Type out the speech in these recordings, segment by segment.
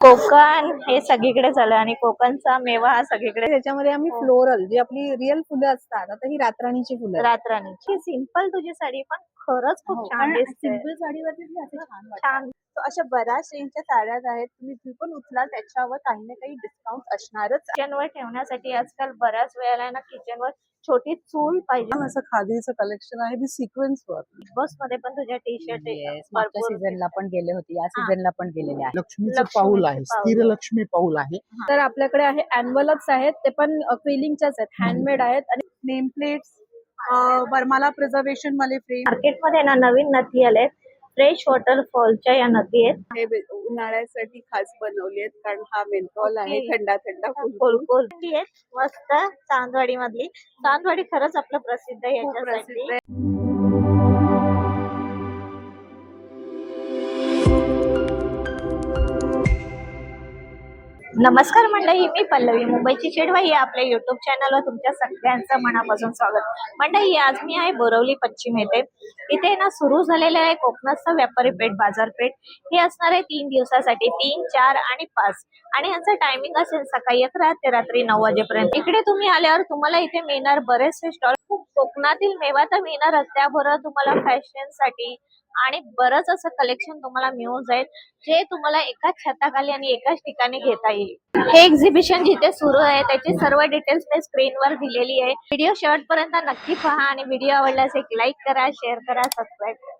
कोकण हे सगळीकडे झालं आणि कोकणचा मेवा हा सगळीकडे. त्याच्यामध्ये आम्ही हो. फ्लोरल जी आपली रिअल फुलं असतात, आता ही रातराणीची फुलं आहेत. रातराणीची सिंपल तुझी साडी पण खरंच खूप हो, छान कारण दिसते. सिंपल साडीवरती ती असे छान वाटतात. छान. So अशा बऱ्याच रेंजच्या साड्या आहेत, तुम्ही पण उचलाल त्याच्यावर काही ना काही डिस्काउंट असणारच. किचनवर ठेवण्यासाठी आजकाल बऱ्याच वेळेला ना किचनवर छोटी चूल पाहिजे. छान असं खादीचं कलेक्शन आहे, सिक्वेन्स वर. बस मध्ये पण तुझ्या टी शर्ट मागच्या सीझनला पण गेले होते, या सीझनला पण गेलेले आहे. लक्ष्मीचं लक्ष्मीचं पाऊल आहे, पाऊल. स्थिर लक्ष्मी पाऊल आहे. तर आपल्याकडे आहे एन्व्हलप्स आहेत, ते पण क्विलिंगच्याच आहेत, हँडमेड आहेत. आणि नेम प्लेट्स, बर्माला प्रिझर्वेशन वाले फ्रेम. मार्केटमध्ये ना नवीन नदी आले फ्रेश वॉटरफॉलच्या या नदी आहेत. हे उन्हाळ्यासाठी खास बनवले आहेत, कारण हा मेनथॉल आहे, Okay. थंडा थंडा कोलकोल मस्त चांदवाडी मधली. चांदवाडी खरंच आपलं प्रसिद्ध आहे खूप याच्यासाठी. प्रसिद्ध आहे. नमस्कार मंडळी, मी पल्लवी, मुंबईची चिडवाई या आपल्या युट्यूब चॅनलवर तुमच्या सगळ्यांचं मनापासून स्वागत. मंडळी, आज मी आहे बोरवली पश्चिम येथे. इथे ना सुरू झालेलं आहे कोकणाचं व्यापारी पेठ, बाजारपेठ. हे असणार आहे 3 दिवसासाठी, 3, 4 आणि 5. आणि यांचं टायमिंग असेल सकाळी 11 ते रात्री 9 वाजेपर्यंत. इकडे तुम्ही आल्यावर तुम्हाला इथे मिळणार बरेचसे स्टॉल. खूप कोकणातील मेवा तर मिळणार, त्याबरोबर तुम्हाला फॅशन साठी आणि बरंच असं कलेक्शन तुम्हाला मिळून जाईल, जे तुम्हाला एकाच छताखाली आणि एकाच ठिकाणी घेता येईल. हे एक्झिबिशन जिथे सुरू आहे त्याची सर्व डिटेल्स मी स्क्रीनवर दिलेली आहे. व्हिडिओ शेवटपर्यंत नक्की पहा आणि व्हिडिओ आवडल्यास एक लाईक करा, शेअर करा, सबस्क्राईब करा.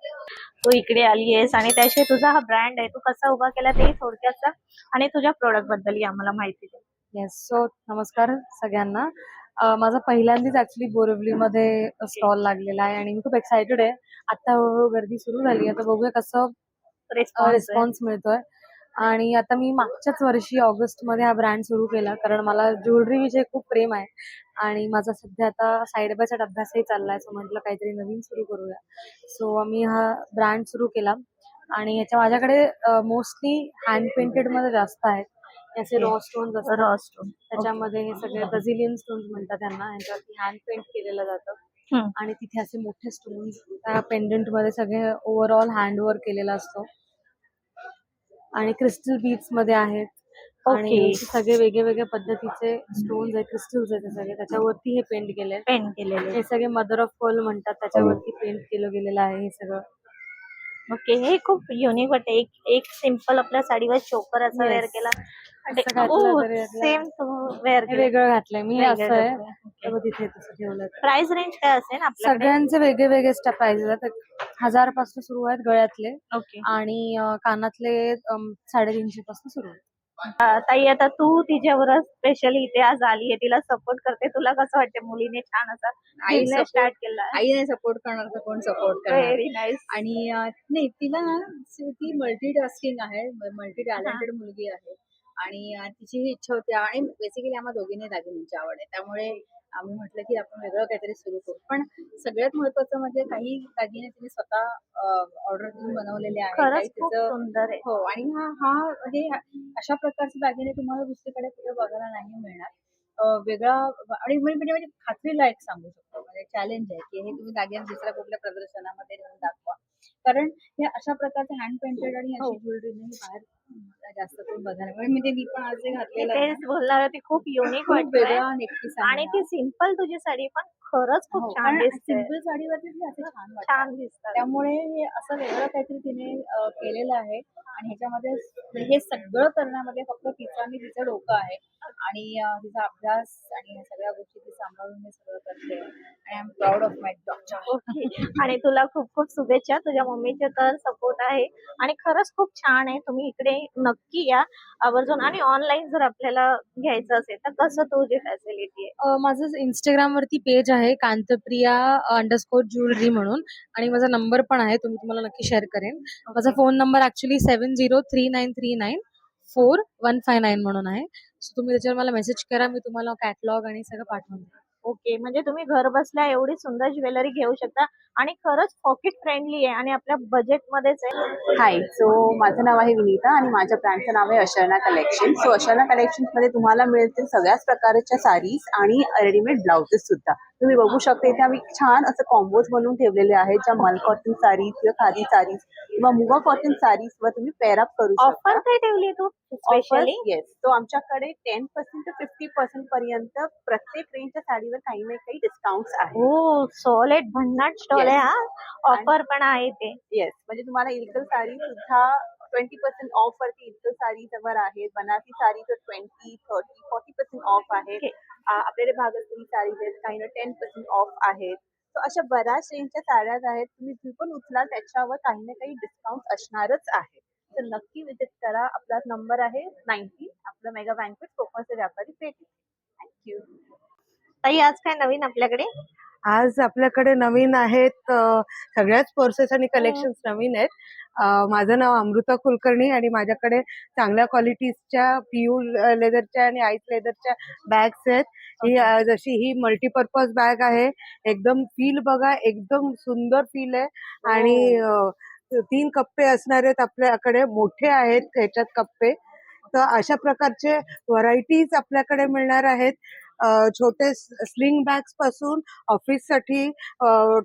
तू इकडे आली आहेस आणि त्याशिवाय तुझा हा ब्रँड आहे, तू कसा उभा केला ते थोडक्यात सांग आणि तुझ्या प्रोडक्ट बद्दल आम्हाला माहिती दे. येस, सो नमस्कार सगळ्यांना. माझा पहिल्यांदाच ऍक्च्युली बोरिवलीमध्ये स्टॉल लागलेला आहे आणि मी खूप एक्सायटेड आहे. आता हळूहळू गर्दी सुरू झाली आहे, तर बघूया कसं रिस्पॉन्स मिळतोय. आणि आता मी मागच्याच वर्षी ऑगस्टमध्ये हा ब्रँड सुरू केला, कारण मला ज्वेलरी विषयी खूप प्रेम आहे आणि माझा सध्या आता साईड बाय साईड अभ्यासही चाललाय. सो म्हटलं काहीतरी नवीन सुरू करूया. सो आम्ही हा ब्रँड सुरू केला आणि याच्या माझ्याकडे मोस्टली हँड पेंटेड मध्ये जास्त आहेत. याचे रॉ स्टोन्स असतात, रॉ स्टोन त्याच्यामध्ये हे सगळे ब्राझिलियन स्टोन्स म्हणतात त्यांना. यांच्यावरती हँड पेंट केलेलं जातं आणि तिथे असे मोठे स्टोन्स त्या पेंडंट मध्ये सगळे ओव्हरऑल हँड वर्क केलेला असतो आणि क्रिस्टल बीड्स मध्ये आहेत. आणि सगळे वेगळे वेगळ्या पद्धतीचे स्टोन्स आहेत, क्रिस्टल्स आहेत सगळे, त्याच्यावरती हे पेंट केलेले. हे सगळे मदर ऑफ पर्ल म्हणतात, त्याच्यावरती पेंट केलं गेलेलं आहे हे सगळं. ओके, हे खूप युनिक वाटते. एक सिंपल आपल्या साडीवर चोकर असं वेअर केला, सेम वेअर वेगळं घातलंय मी. असं आहे तिथे तसं ठेवलं. प्राइस रेंज काय असेल आपल्याकडे? सगळ्यांचे वेगळे वेगळे प्राइस आहेत. 1000 पासून सुरू आहेत गळ्यातले ओके. आणि कानातले 350 पासून सुरू आहेत. ताई, आता तू तिच्यावर स्पेशली इथे आज आली आहे, तिला सपोर्ट करते. तुला कसं वाटते मुलीने छान असा बिझनेस स्टार्ट केला? आईने सपोर्ट करणार तर कोण सपोर्ट करणार. Very nice. आणि नाही, तिला ना ती मल्टीटास्किंग आहे, मल्टी टॅलेंटेड मुलगी आहे आणि तिची ही इच्छा होती. आणि बेसिकली आम्हा दोघींनी दागिन्यांची आवड आहे, त्यामुळे आम्ही म्हटलं की आपण वेगळं काहीतरी सुरू करू. पण सगळ्यात महत्वाचं म्हणजे काही दागिने तिने स्वतः ऑर्डर देऊन बनवलेले आहेत. खरंच खूप सुंदर आहे. हो, आणि हा म्हणजे अशा प्रकारचे दागिने तुम्हाला दुसरीकडे कुठे बघायला नाही मिळणार. वेगळा आणि म्हणजे खात्रीला एक सांगू शकतो, म्हणजे चॅलेंज आहे की हे तुम्ही दागिने दुसऱ्या कुठल्या प्रदर्शनामध्ये नेऊन दाखवा, कारण हे अशा प्रकारचे हँड पेंटेड आणि अशी ज्वेलरी बाहेर जास्त करून बघायला. म्हणजे मी पण आज जे घातलेलं आहे तेच बोलणार होती, खूप युनिक वाटते वेगळा नेकपीस आणि ती सिंपल तुझी साडी पण खरंच खूप छान दिसते. सिंपल साडीवरती असे छान छान दिसतात. त्यामुळे हे असं वेगळं काहीतरी तिने केलेलं आहे. आणि ह्याच्यामध्ये हे सगळं करण्यामध्ये फक्त तिचं आणि तिचं डोकं आहे आणि तिचा अभ्यास आणि ह्या सगळ्या गोष्टी ती सांभाळून हे सगळं करते. आणि I am proud of my daughter. Okay, आणि तुला खूप खूप शुभेच्छा. तुझ्या मम्मीचे तर सपोर्ट आहे आणि खरंच खूप छान आहे. तुम्ही इकडे नक्की या आवर्जून. आणि ऑनलाईन जर आपल्याला घ्यायचं असेल तर कसं तुझी फॅसिलिटी आहे? माझं इंस्टाग्राम वरती पेज आहे कांतप्रिया _ज्वेलरी म्हणून, आणि माझा नंबर पण आहे, तुम्हाला नक्की शेअर करेन. माझा फोन नंबर ऍक्च्युली 7039394159 म्हणून आहे. सो तुम्ही त्याच्यावर मला मेसेज करा, मी तुम्हाला कॅटलॉग आणि सगळं पाठवून देईन. ओके, म्हणजे तुम्ही घर बसल्या एवढी सुंदर ज्वेलरी घेऊ शकता आणि खरंच पॉकेट फ्रेंडली आहे आणि आपल्या बजेट मध्येच आहे. हाय, सो माझं नाव आहे विनीता आणि माझ्या ब्रँडचं नाव आहे अशर्णा कलेक्शन. सो अशर्णा कलेक्शन्स मध्ये तुम्हाला मिळतील सगळ्याच प्रकारच्या साडीज आणि रेडीमेड ब्लाउजेस सुद्धा. तुम्ही बघू शकता इथे आम्ही छान असं कॉम्बोज बनवून ठेवलेले आहेत, ज्या मल कॉटन साडीज किंवा खादी साडीज किंवा मुगा कॉटन साडीज वर तुम्ही पेअरअप करू ऑफर शकता. काय ठेवली तू स्पेशली? येस, तो आमच्याकडे 10% ते 50% पर्यंत प्रत्येक रेंजच्या साडीवर काही ना काही डिस्काउंट्स आहेत. हो, सॉलिड भन्नाट स्टॉल आहे हा. ऑफर पण आहे ते. येस, म्हणजे तुम्हाला इल्कल साडी सुद्धा 20% ऑफ वरती इल्कल साडी वर आहेत. बनारसी साडी तर 20, 30, 40% ऑफ आहे. Okay. आपल्याकडे भागलपुरी साडी आहेत, काही ना 10% ऑफ आहेत. तर अशा बऱ्याच रेंजच्या साड्या आहेत. तुम्ही जी पण उचलाल त्याच्यावर काही ना काही डिस्काउंट असणारच आहे. तर नक्की विजिट करा. आपला नंबर आहे 19, आपलं मेगा बँकेट कोकणचे व्यापारी पेठ. थँक्यू. ताई आज काय नवीन आपल्याकडे? आज आपल्याकडे नवीन आहेत सगळ्याच पर्सेस आणि कलेक्शन्स नवीन आहेत. माझं नाव अमृता कुलकर्णी आणि माझ्याकडे चांगल्या क्वालिटीजच्या PU लेदरच्या आणि आईस लेदरच्या बॅग्स आहेत. ही जशी ही मल्टीपर्पज बॅग आहे, एकदम फील बघा, एकदम सुंदर फील आहे आणि 3 कप्पे असणार आहेत आपल्याकडे, मोठे आहेत त्याच्यात कप्पे. तर अशा प्रकारचे व्हरायटीज आपल्याकडे मिळणार आहेत. छोटे स्लिंग बॅग्स पासून ऑफिससाठी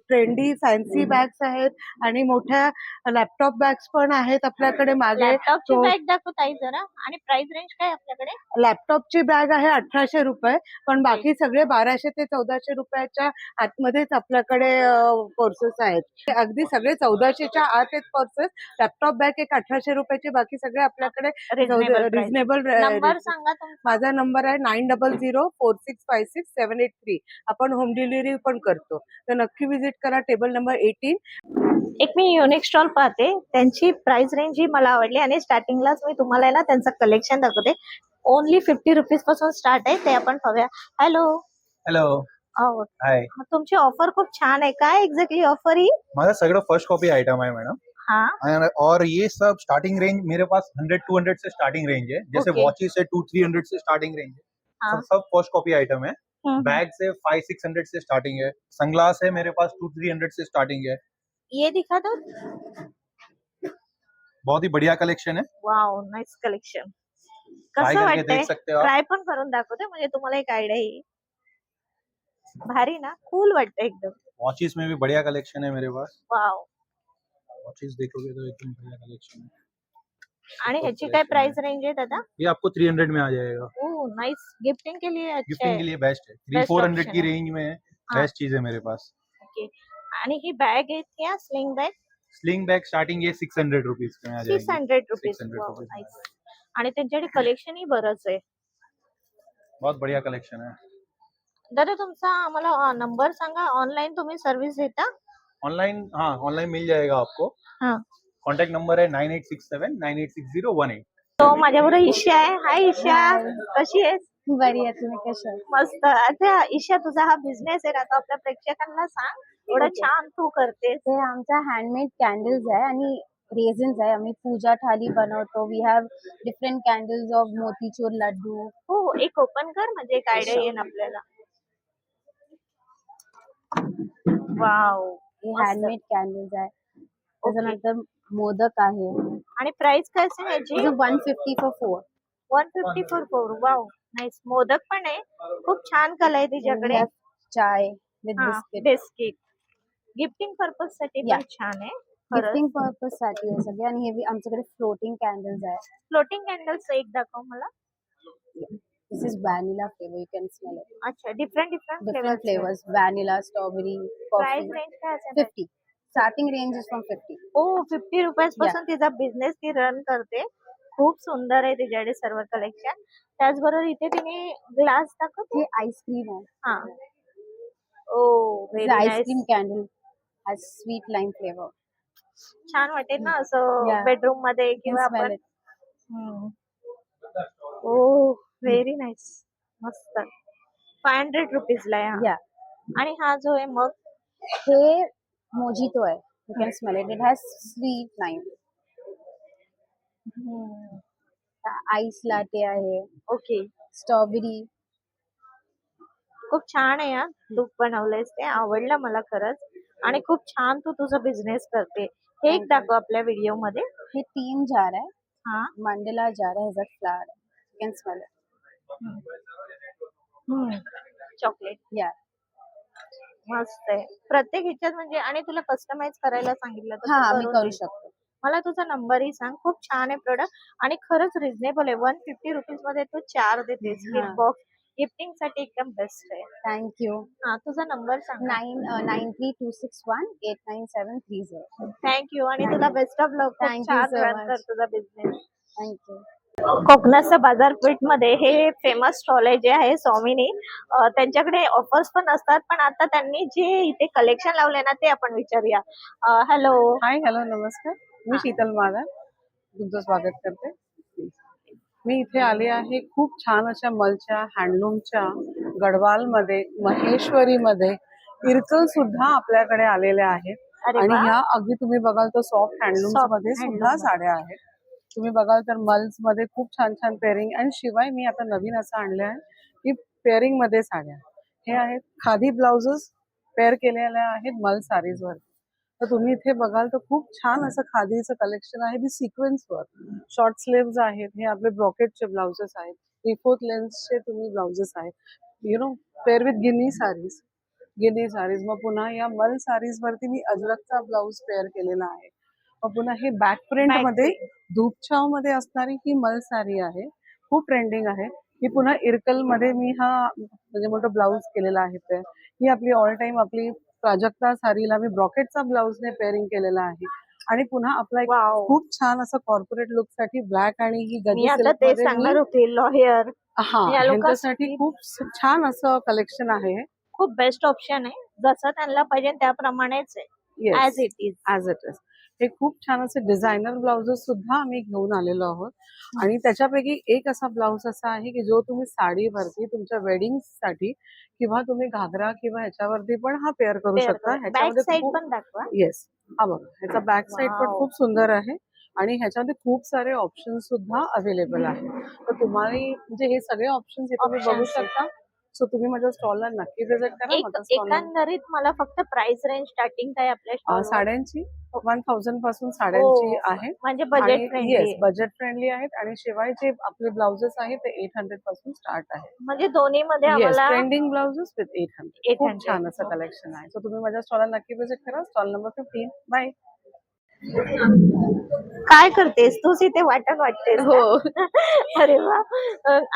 ट्रेंडी फॅन्सी बॅग्स आहेत आणि मोठ्या लॅपटॉप बॅग्स पण आहेत आपल्याकडे. मागे लॅपटॉपची बॅग दाखव ताई जरा. आणि प्राइस रेंज काय आपल्याकडे? लॅपटॉपची बॅग आहे 1800 रुपये, पण बाकी सगळे 1200 ते 1400 रुपयाच्या आतमध्येच आपल्याकडे पर्सेस आहेत. ते अगदी सगळे 1400च्या आत आहेत पर्सेस. लॅपटॉप बॅग एक 1800 रुपयाची, बाकी सगळे आपल्याकडे रिझनेबल. नंबर सांगा तुमचा. माझा नंबर आहे 9004656783. आपण होम डिलिव्हरी पण करतो, तर नक्की विजिट करा. Table number 18. एक मी युनिक स्टॉल पाहते, त्यांची प्राइस रेंज ही मला आवडली आणि स्टार्टिंगलाच मी तुम्हाला ना त्यांचं कलेक्शन दाखवते. ओनली 50 रुपीज पासून स्टार्ट आहे, ते आपण पाहूया. हॅलो. हॅलो. हाय. तुमची ऑफर खूप छान आहे. काय एक्झॅक्टली ऑफर ही? माझा सगळं फर्स्ट कॉपी आइटम है मैडम. हाँ, और ये सब स्टार्टिंग रेंज मेरे पास 100-200 से स्टार्टिंग रेंज है. जैसे Okay. वॉचेस से 200-300 से स्टार्टिंग रेंज है. हाँ. सब फर्स्ट कॉपी आइटम है. हम्म, बैग से 500-600 से स्टार्टिंग है. सनग्लास है मेरे पास 200-300 से स्टार्टिंग है. ये दिखा दो. बहुत ही बढ़िया कलेक्शन है. Wow, nice collection. ट्राई कसं करके वाटतंय? देख सकते हो आप. ट्राय पण करून दाखवते, म्हणजे तुम्हाला एक आयडिया येईल. भारी ना, कूल वाटतं एकदम. वॉचेस में भी बढ़िया कलेक्शन है मेरे पास. वाव. वॉचेस देखोगे तो एकदम बढ़िया कलेक्शन है. आणि ह्याची काय प्राइस रेंज आहे दादा? ये आपको 300 में आ जाएगा. ओह नाइस, गिफ्टिंग के लिए अच्छा गिफ्टिंग है. के लिए बेस्ट है. Best 300-400 option की है. रेंज में है. हाँ. बेस्ट चीज है मेरे पास. ओके. आणि ही बॅग आहे क्या sling bag? Sling bag starting ये 600 रुपीज में आ जाएगी. 600 रुपीज. 600 वाव, रुपीज में आ नाईस. जाएगी. आणि त्यांच्याकडे कलेक्शन ही बरंच आहे. बहुत बढ़िया कलेक्शन है. दादा तुमचा आम्हाला नंबर सांगा. ऑनलाईन तुम्ही सर्व्हिस देता? ऑनलाइन, हाँ ऑनलाइन मिल जाएगा आपको. हाँ. कॉन्टैक्ट नंबर है 9867-986018. तो माझ्याबरोबर ईशा आहे. हाय ईशा, कशी आहेस? बरी आहे, तुम्ही कशा आहात? मस्त. अच्छा ईशा, तुझा हा बिझनेस आहे ना, तो आपल्या प्रेक्षकांना सांग. एवढं छान तू करतेस. ते आमचा हँडमेड कॅन्डल्स आहे आणि रेझिन्स आहे. आम्ही पूजा थाली बनवतो. We have different candles of motichoor laddoo. हो, एक ओपन कर, म्हणजे एक आयडिया येईल आपल्याला. वाव. हे मस्त. हँडमेड कॅन्डल्स आहे. त्याच्यानंतर मोदक आहे. आणि प्राइस काय असेल याची? 150 for 4. 150 for 4. Wow, nice. Modak पण आहे. खूप छान कला आहे तिच्याकडे. चाय विथ हा, बिस्किट. बिस्किट. गिफ्टिंग पर्पज साठी पण Yeah. छान आहे. खरंच. गिफ्टिंग पर्पज साठी आहे सगळे. आणि हे आमच्याकडे फ्लोटिंग कॅन्डल्स आहे. फ्लोटिंग कॅन्डल्स एक दाखव मला. This is vanilla flavour. You can smell it. अच्छा, different different flavours. Vanilla, strawberry, price coffee. Range काय असेल? 50. Starting range is from 50. Oh 50 rupees पासून तिचा बिझनेस ती रन करते. खूप सुंदर आहे तिच्याकडे सर्व कलेक्शन. त्याचबरोबर इथे तिने ग्लास दाखवते. हे आईस्क्रीम आहे. हा. Oh very nice. Ice cream candle has sweet lime flavour. छान वाटेल ना असं Yeah. बेडरूम मध्ये किंवा smell आपण. it. हम्म. ओ व्हेरी नाईस. मस्त. 500 रुपीजला आहे हा. या आणि हा जो आहे मग हे मोजितो आहे. You can smell it. It has sweet lime. Ice latte आहे. ओके. स्ट्रॉबेरी. खूप छान आहे यार. तू बनवलंयस ते आवडलं मला खरंच. आणि खूप छान तू तुझा बिझनेस करते. हे एक दाखव आपल्या व्हिडिओ मध्ये. हे 3 जार आहे. हा. मंडेला जार आहे. ह्याच्यात फ्लावर आहे. You can smell it. Chocolate. या मस्त आहे. प्रत्येक ह्याच्यात म्हणजे आणि तुला कस्टमाइज करायला सांगितलं तर हा तू आम्ही करून करू देईल. शकतो. मला तुझा नंबरही सांग. खूप छान आहे प्रोडक्ट आणि खरंच रिझनेबल आहे. 150 रुपीज मध्ये तू 4 देतेस. हा. गिफ्ट बॉक्स गिफ्टिंग साठी एकदम बेस्ट आहे. थँक्यू. हा तुझा नंबर सांग. 9326189730. थँक्यू आणि तुला बेस्ट ऑफ लक. खूप Thank you छान so रन कर much. तुझा बिझनेस. थँक्यू. कोकणाचं बाजारपेठ मध्ये हे फेमस स्टॉल आहे जे आहे स्वामिनी. त्यांच्याकडे ऑफर्स पण असतात पण आता त्यांनी जे इथे कलेक्शन लावले ना ते आपण विचारूया. हॅलो. हाय हॅलो नमस्कार मी शीतल माला तुमचं स्वागत करते. मी इथे आले आहे खूप छान अशा मलच्या हँडलूमच्या गडवालमध्ये महेश्वरीमध्ये इरकल सुद्धा आपल्याकडे आलेले आहेत. अरे आणि वा. ह्या अगदी तुम्ही बघाल तर सॉफ्ट हँडलूम्स Soft मध्ये handloom सुद्धा मध्ये. साड्या आहेत. तुम्ही बघाल तर मल्स मध्ये खूप छान छान पेअरिंग आणि शिवाय मी आता नवीन असं आणलं आहे की पेअरिंग मध्ये साड्या हे आहेत खादी ब्लाउजेस पेअर केलेल्या आहेत मल साडीज वर. तर तुम्ही इथे बघाल तर खूप छान असं खादीचं कलेक्शन आहे. ती सिक्वेन्स वर शॉर्ट स्लीव्स आहेत. हे आपले ब्रॉकेटचे ब्लाउजेस आहेत. 3/4 लेन्थचे तुम्ही ब्लाउजेस आहेत. Pair with guinea sarees. मग पुन्हा या मल साडीज वरती मी अजरकचा ब्लाउज पेअर केलेला आहे. मग पुन्हा हे बॅक प्रिंट Back मध्ये print. धूपछाव मध्ये असणारी ही मल साडी आहे. खूप ट्रेंडिंग आहे. ही पुन्हा इरकल मध्ये मी हा म्हणजे मोठा ब्लाउज केलेला आहे पेअर. ही आपली ऑल टाइम आपली प्राजक्ता साडीला मी ब्रॉकेटचा ब्लाउजने पेअरिंग केलेला आहे. आणि पुन्हा आपला एक वाव. खूप छान असं कॉर्पोरेट लुक साठी ब्लॅक आणि ही मी गदी आता सिल्क तेच मध्ये सांगणार मी होते. लॉयर हा या ह्यांच्यासाठी लोकांसाठी खूप छान असं कलेक्शन आहे. खूप बेस्ट ऑप्शन आहे. जसं त्यांना पाहिजे त्याप्रमाणेच आहे. Yes as it is. As it is. हे खूप छान असे डिझायनर ब्लाउजेस सुद्धा आम्ही घेऊन आलेलो आहोत. आणि त्याच्यापैकी एक असा ब्लाउज असा आहे की जो तुम्ही साडीवरती तुमच्या वेडिंग साठी किंवा तुम्ही घागरा किंवा ह्याच्यावरती पण हा पेअर करू शकता. बॅक ह्याच्यामध्ये साइड खूप पण दाखवा. येस हा बघा ह्याचा बॅक साइड पण वाव. खूप सुंदर आहे. आणि ह्याच्यामध्ये खूप सारे ऑप्शन सुद्धा अवेलेबल आहेत. तर तुम्हाला म्हणजे हे सगळे ऑप्शन्स इथे तुम्ही बघू Options आहेत. शकता. सो तुम्ही माझ्या स्टॉलला नक्की व्हिजिट करा. माझा स्टॉल एकंदरीत मला फक्त प्राइस रेंज स्टार्टिंग काय आपल्या स्टॉल साड्यांची 1000 पासून साड्यांची आहे. म्हणजे बजेट आणि फ्रेंडली येस बजेट फ्रेंडली आहेत. आणि शिवाय जे आपले ब्लाउजेस आहेत ते 800 पासून स्टार्ट आहे. म्हणजे दोन्ही मध्ये येस आम्हाला ट्रेंडिंग ब्लाउजेस विथ 800 खूप 800. छान असं कलेक्शन आहे. सो तुम्ही माझ्या स्टॉलला नक्की व्हिजिट करा. Stall number 15. बाय. काय करतेस तूच इथे वाटत वाटतेस हो. का? अरे वा.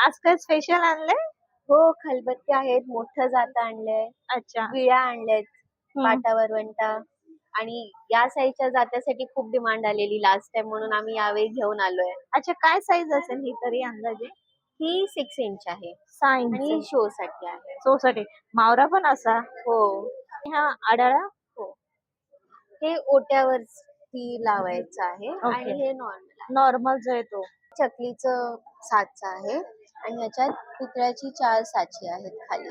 आज काय स्पेशल आणलंय? हो खलबत्ते आहेत, मोठं जातं आणलंय, अच्छा. विळ्या आणल्यात, हम्म. पाटा वरवंटा. आणि या साईजच्या जात्यासाठी खूप डिमांड आलेली लास्ट टाइम म्हणून आम्ही यावेळी घेऊन आलोय. अच्छा काय साईज असेल ही तरी अंदाजे? ही 6 इंच आहे 6 आणि इंच. शो साठी आहे. सोसाठी मावरा पण असा. हो. हा आडाळा. हो. हे ओट्यावरती लावायचं आहे Okay. आणि हे नॉर्मल आहे. नॉर्मल जो आहे तो. चकलीचं साचा आहे आणि याच्यात पितळ्याची 4 साची आहेत खाली.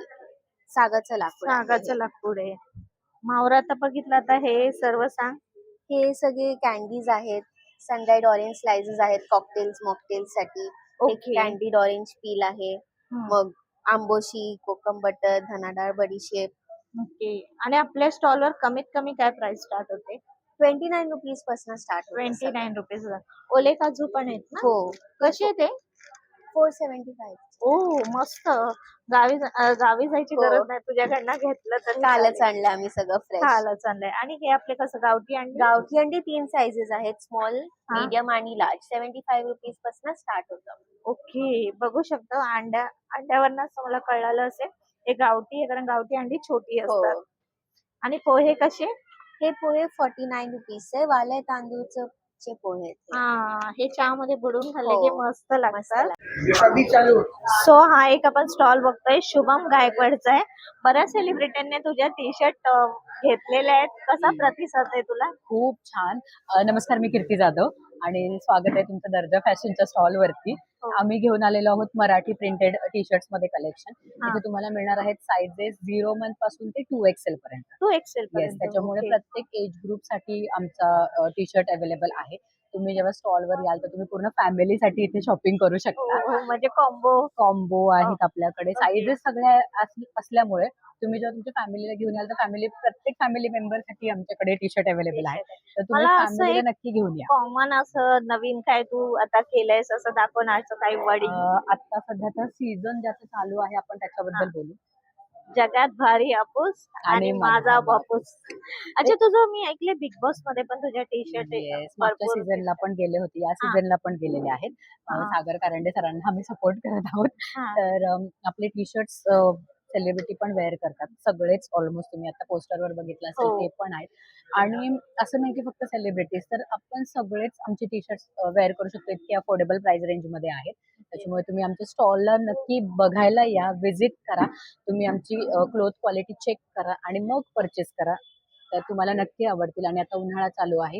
सागाचं लाकूड आहे सागाचं हे. लाकूड आहे. मावरा तर बघितलं आता हे सर्व सांग. हे सगळे कॅन्डीज आहेत. सनड्राईड ऑरेंज स्लाइसेस आहेत कॉकटेल्स मॉकटेल्स साठी. एक Okay. कॅन्डीड ऑरेंज पील आहे. मग आंबोशी, कोकम बटर, धनाडाळ, बडीशेप. ओके. आणि आपल्या स्टॉलवर कमीत कमी काय प्राइस स्टार्ट होते? 29 रुपीज पासून स्टार्ट होतं सगळं. 29 रुपीज. ओले काजू पण आहेत ना? हो. कसे आहे ते? 475. ओ मस्त. गावी जायची हो. गरज नाही. तुझ्याकडनं घेतलं तर कालच आणलं आम्ही सगळं फ्रेश. कालच आणलंय. आणि हे आपले कसं गावठी अंडी? गावठी अंडी 3 साइजेस आहेत. स्मॉल, हा. मीडियम आणि लार्ज. 75 रुपीज पासून स्टार्ट होतं. ओके. बघू शकतो अंड्यावरनच मला कळालं असेल हे गावठी आहे कारण गावठी अंडी छोटी हो. असतात. आणि पोहे कसे? हे पोहे 49 रुपीज आहे. वाल्या तांदूळचे पोहे आहेत हे. हा हे चहा मध्ये बुडवून खाल्ले हो. की मस्त मस्त लागतात. लागतं. सो हा एक आपण स्टॉल बघतोय शुभम गायकवाडचा आहे. बऱ्याच सेलिब्रिटींनी तुझ्या टी शर्ट घेतलेले आहेत. कसा प्रतिसाद आहे तुला? खूप छान. नमस्कार मी कीर्ती जाधव आणि स्वागत आहे तुमचं दर्जा फॅशनच्या स्टॉल वरती. हो. आम्ही घेऊन आलेलो आहोत मराठी प्रिंटेड टी शर्ट्स मध्ये कलेक्शन. हा. इथे तुम्हाला मिळणार आहेत साइजेस 0 मंथ पासून ते 2XL पर्यंत. 2XL येस पर्यंत. त्याच्यामुळे ओके. प्रत्येक एज ग्रुप साठी आमचा टी शर्ट अवेलेबल आहे. तुम्ही जेव्हा स्टॉलवर याल तर तुम्ही पूर्ण फॅमिलीसाठी इथे शॉपिंग करू शकता. हो, म्हणजे कॉम्बो. कॉम्बो आहेत आपल्याकडे. साइजेस सगळ्या असल्यामुळे तुम्ही जेव्हा तुमच्या फॅमिलीला घेऊन याल तर प्रत्येक फॅमिली मेंबर साठी आमच्याकडे टी शर्ट अवेलेबल आहे. तर तुम्ही मला असं फॅमिलीला एक नक्की घेऊन या. कॉमन असं नवीन काय तू आता केलंयस असं दाखवण्याचं काही वडी? आता सध्या तर सीझन ज्याचं चालू आहे आपण त्याच्याबद्दल बोलू. जगात भारी हापूस आणि माझा बापूस. अच्छा, तुझं मी ऐकले बिग बॉस मध्ये पण तुझ्या टी शर्ट येस, मागच्या भरपूर सीझनला पण गेले होते, या सीझनला पण गेलेले आहेत. हा. सागर कारंडे सरांना आम्ही सपोर्ट करत आहोत. हा. तर आपले टी शर्ट्स सेलिब्रिटी पण वेअर करतात, सगळेच ऑलमोस्ट. तुम्ही आता पोस्टरवर बघितलं असेल हो. ते पण आहेत. आणि असं नाही की फक्त सेलिब्रिटीज, तर आपण सगळेच आमचे टी शर्ट्स वेअर करू शकतो. इतके अफोर्डेबल प्राइस रेंज मध्ये आहेत. त्याच्यामुळे तुम्ही आमच्या स्टॉलला नक्की बघायला या, विजिट करा. तुम्ही आमची क्लोथ क्वालिटी चेक करा आणि मग परचेस करा. तर तुम्हाला नक्की आवडतील. आणि आता उन्हाळा चालू आहे,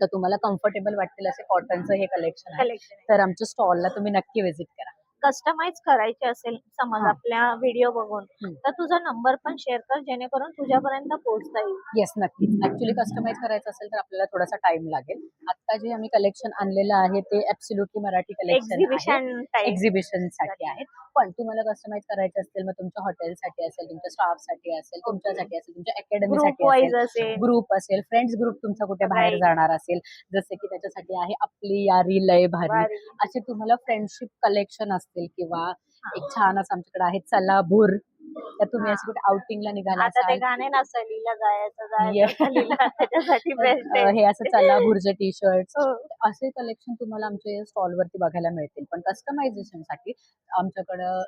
तर तुम्हाला कम्फर्टेबल वाटतील असे कॉटनचं हे कलेक्शन आहे. कलेक्शन तर आमच्या स्टॉलला तुम्ही नक्की व्हिजिट करा. कस्टमाइज करायचे असेल समज हा. आपल्या व्हिडिओ बघून, हम्म. तर तुझा नंबर पण शेअर कर जेणेकरून तुझ्यापर्यंत पोहोचता येईल. येस, नक्कीच. ऍक्च्युली कस्टमाइज करायचं असेल तर आपल्याला थोडासा टाइम लागेल. आता जे आम्ही कलेक्शन आणलेलं आहे ते ऍब्सोल्युटली मराठी कलेक्शन आहे. Exhibition type. एक्झिबिशन साठी आहेत. पण तुम्हाला कस्टमाइज करायचे असतील, मग तुमच्या हॉटेलसाठी असेल, तुमच्या स्टाफसाठी असेल, तुमच्यासाठी असेल, तुमच्या ग्रुप अकॅडमीसाठी वाईज असेल, असेल. ग्रुप असेल, फ्रेंड्स ग्रुप तुमचा कुठे बाहेर Right. जाणार असेल, जसे की त्याच्यासाठी आहे आपली यारी लय भारी. भारी. असे तुम्हाला फ्रेंडशिप कलेक्शन असतील किंवा एक छान असं आमच्याकडे आहे चला भूर. तर तुम्ही हा. असे कुठे आउटिंगला निघाला आता ते असाल, गाणे ना सलीला जायचं Yes. सलीला त्याच्यासाठी बेस्ट आहे. हे असं चला भुरचे टी शर्ट्स, हो. असे कलेक्शन तुम्हाला आमच्या स्टॉलवरती बघायला मिळतील. पण कस्टमायझेशन साठी आमच्याकडं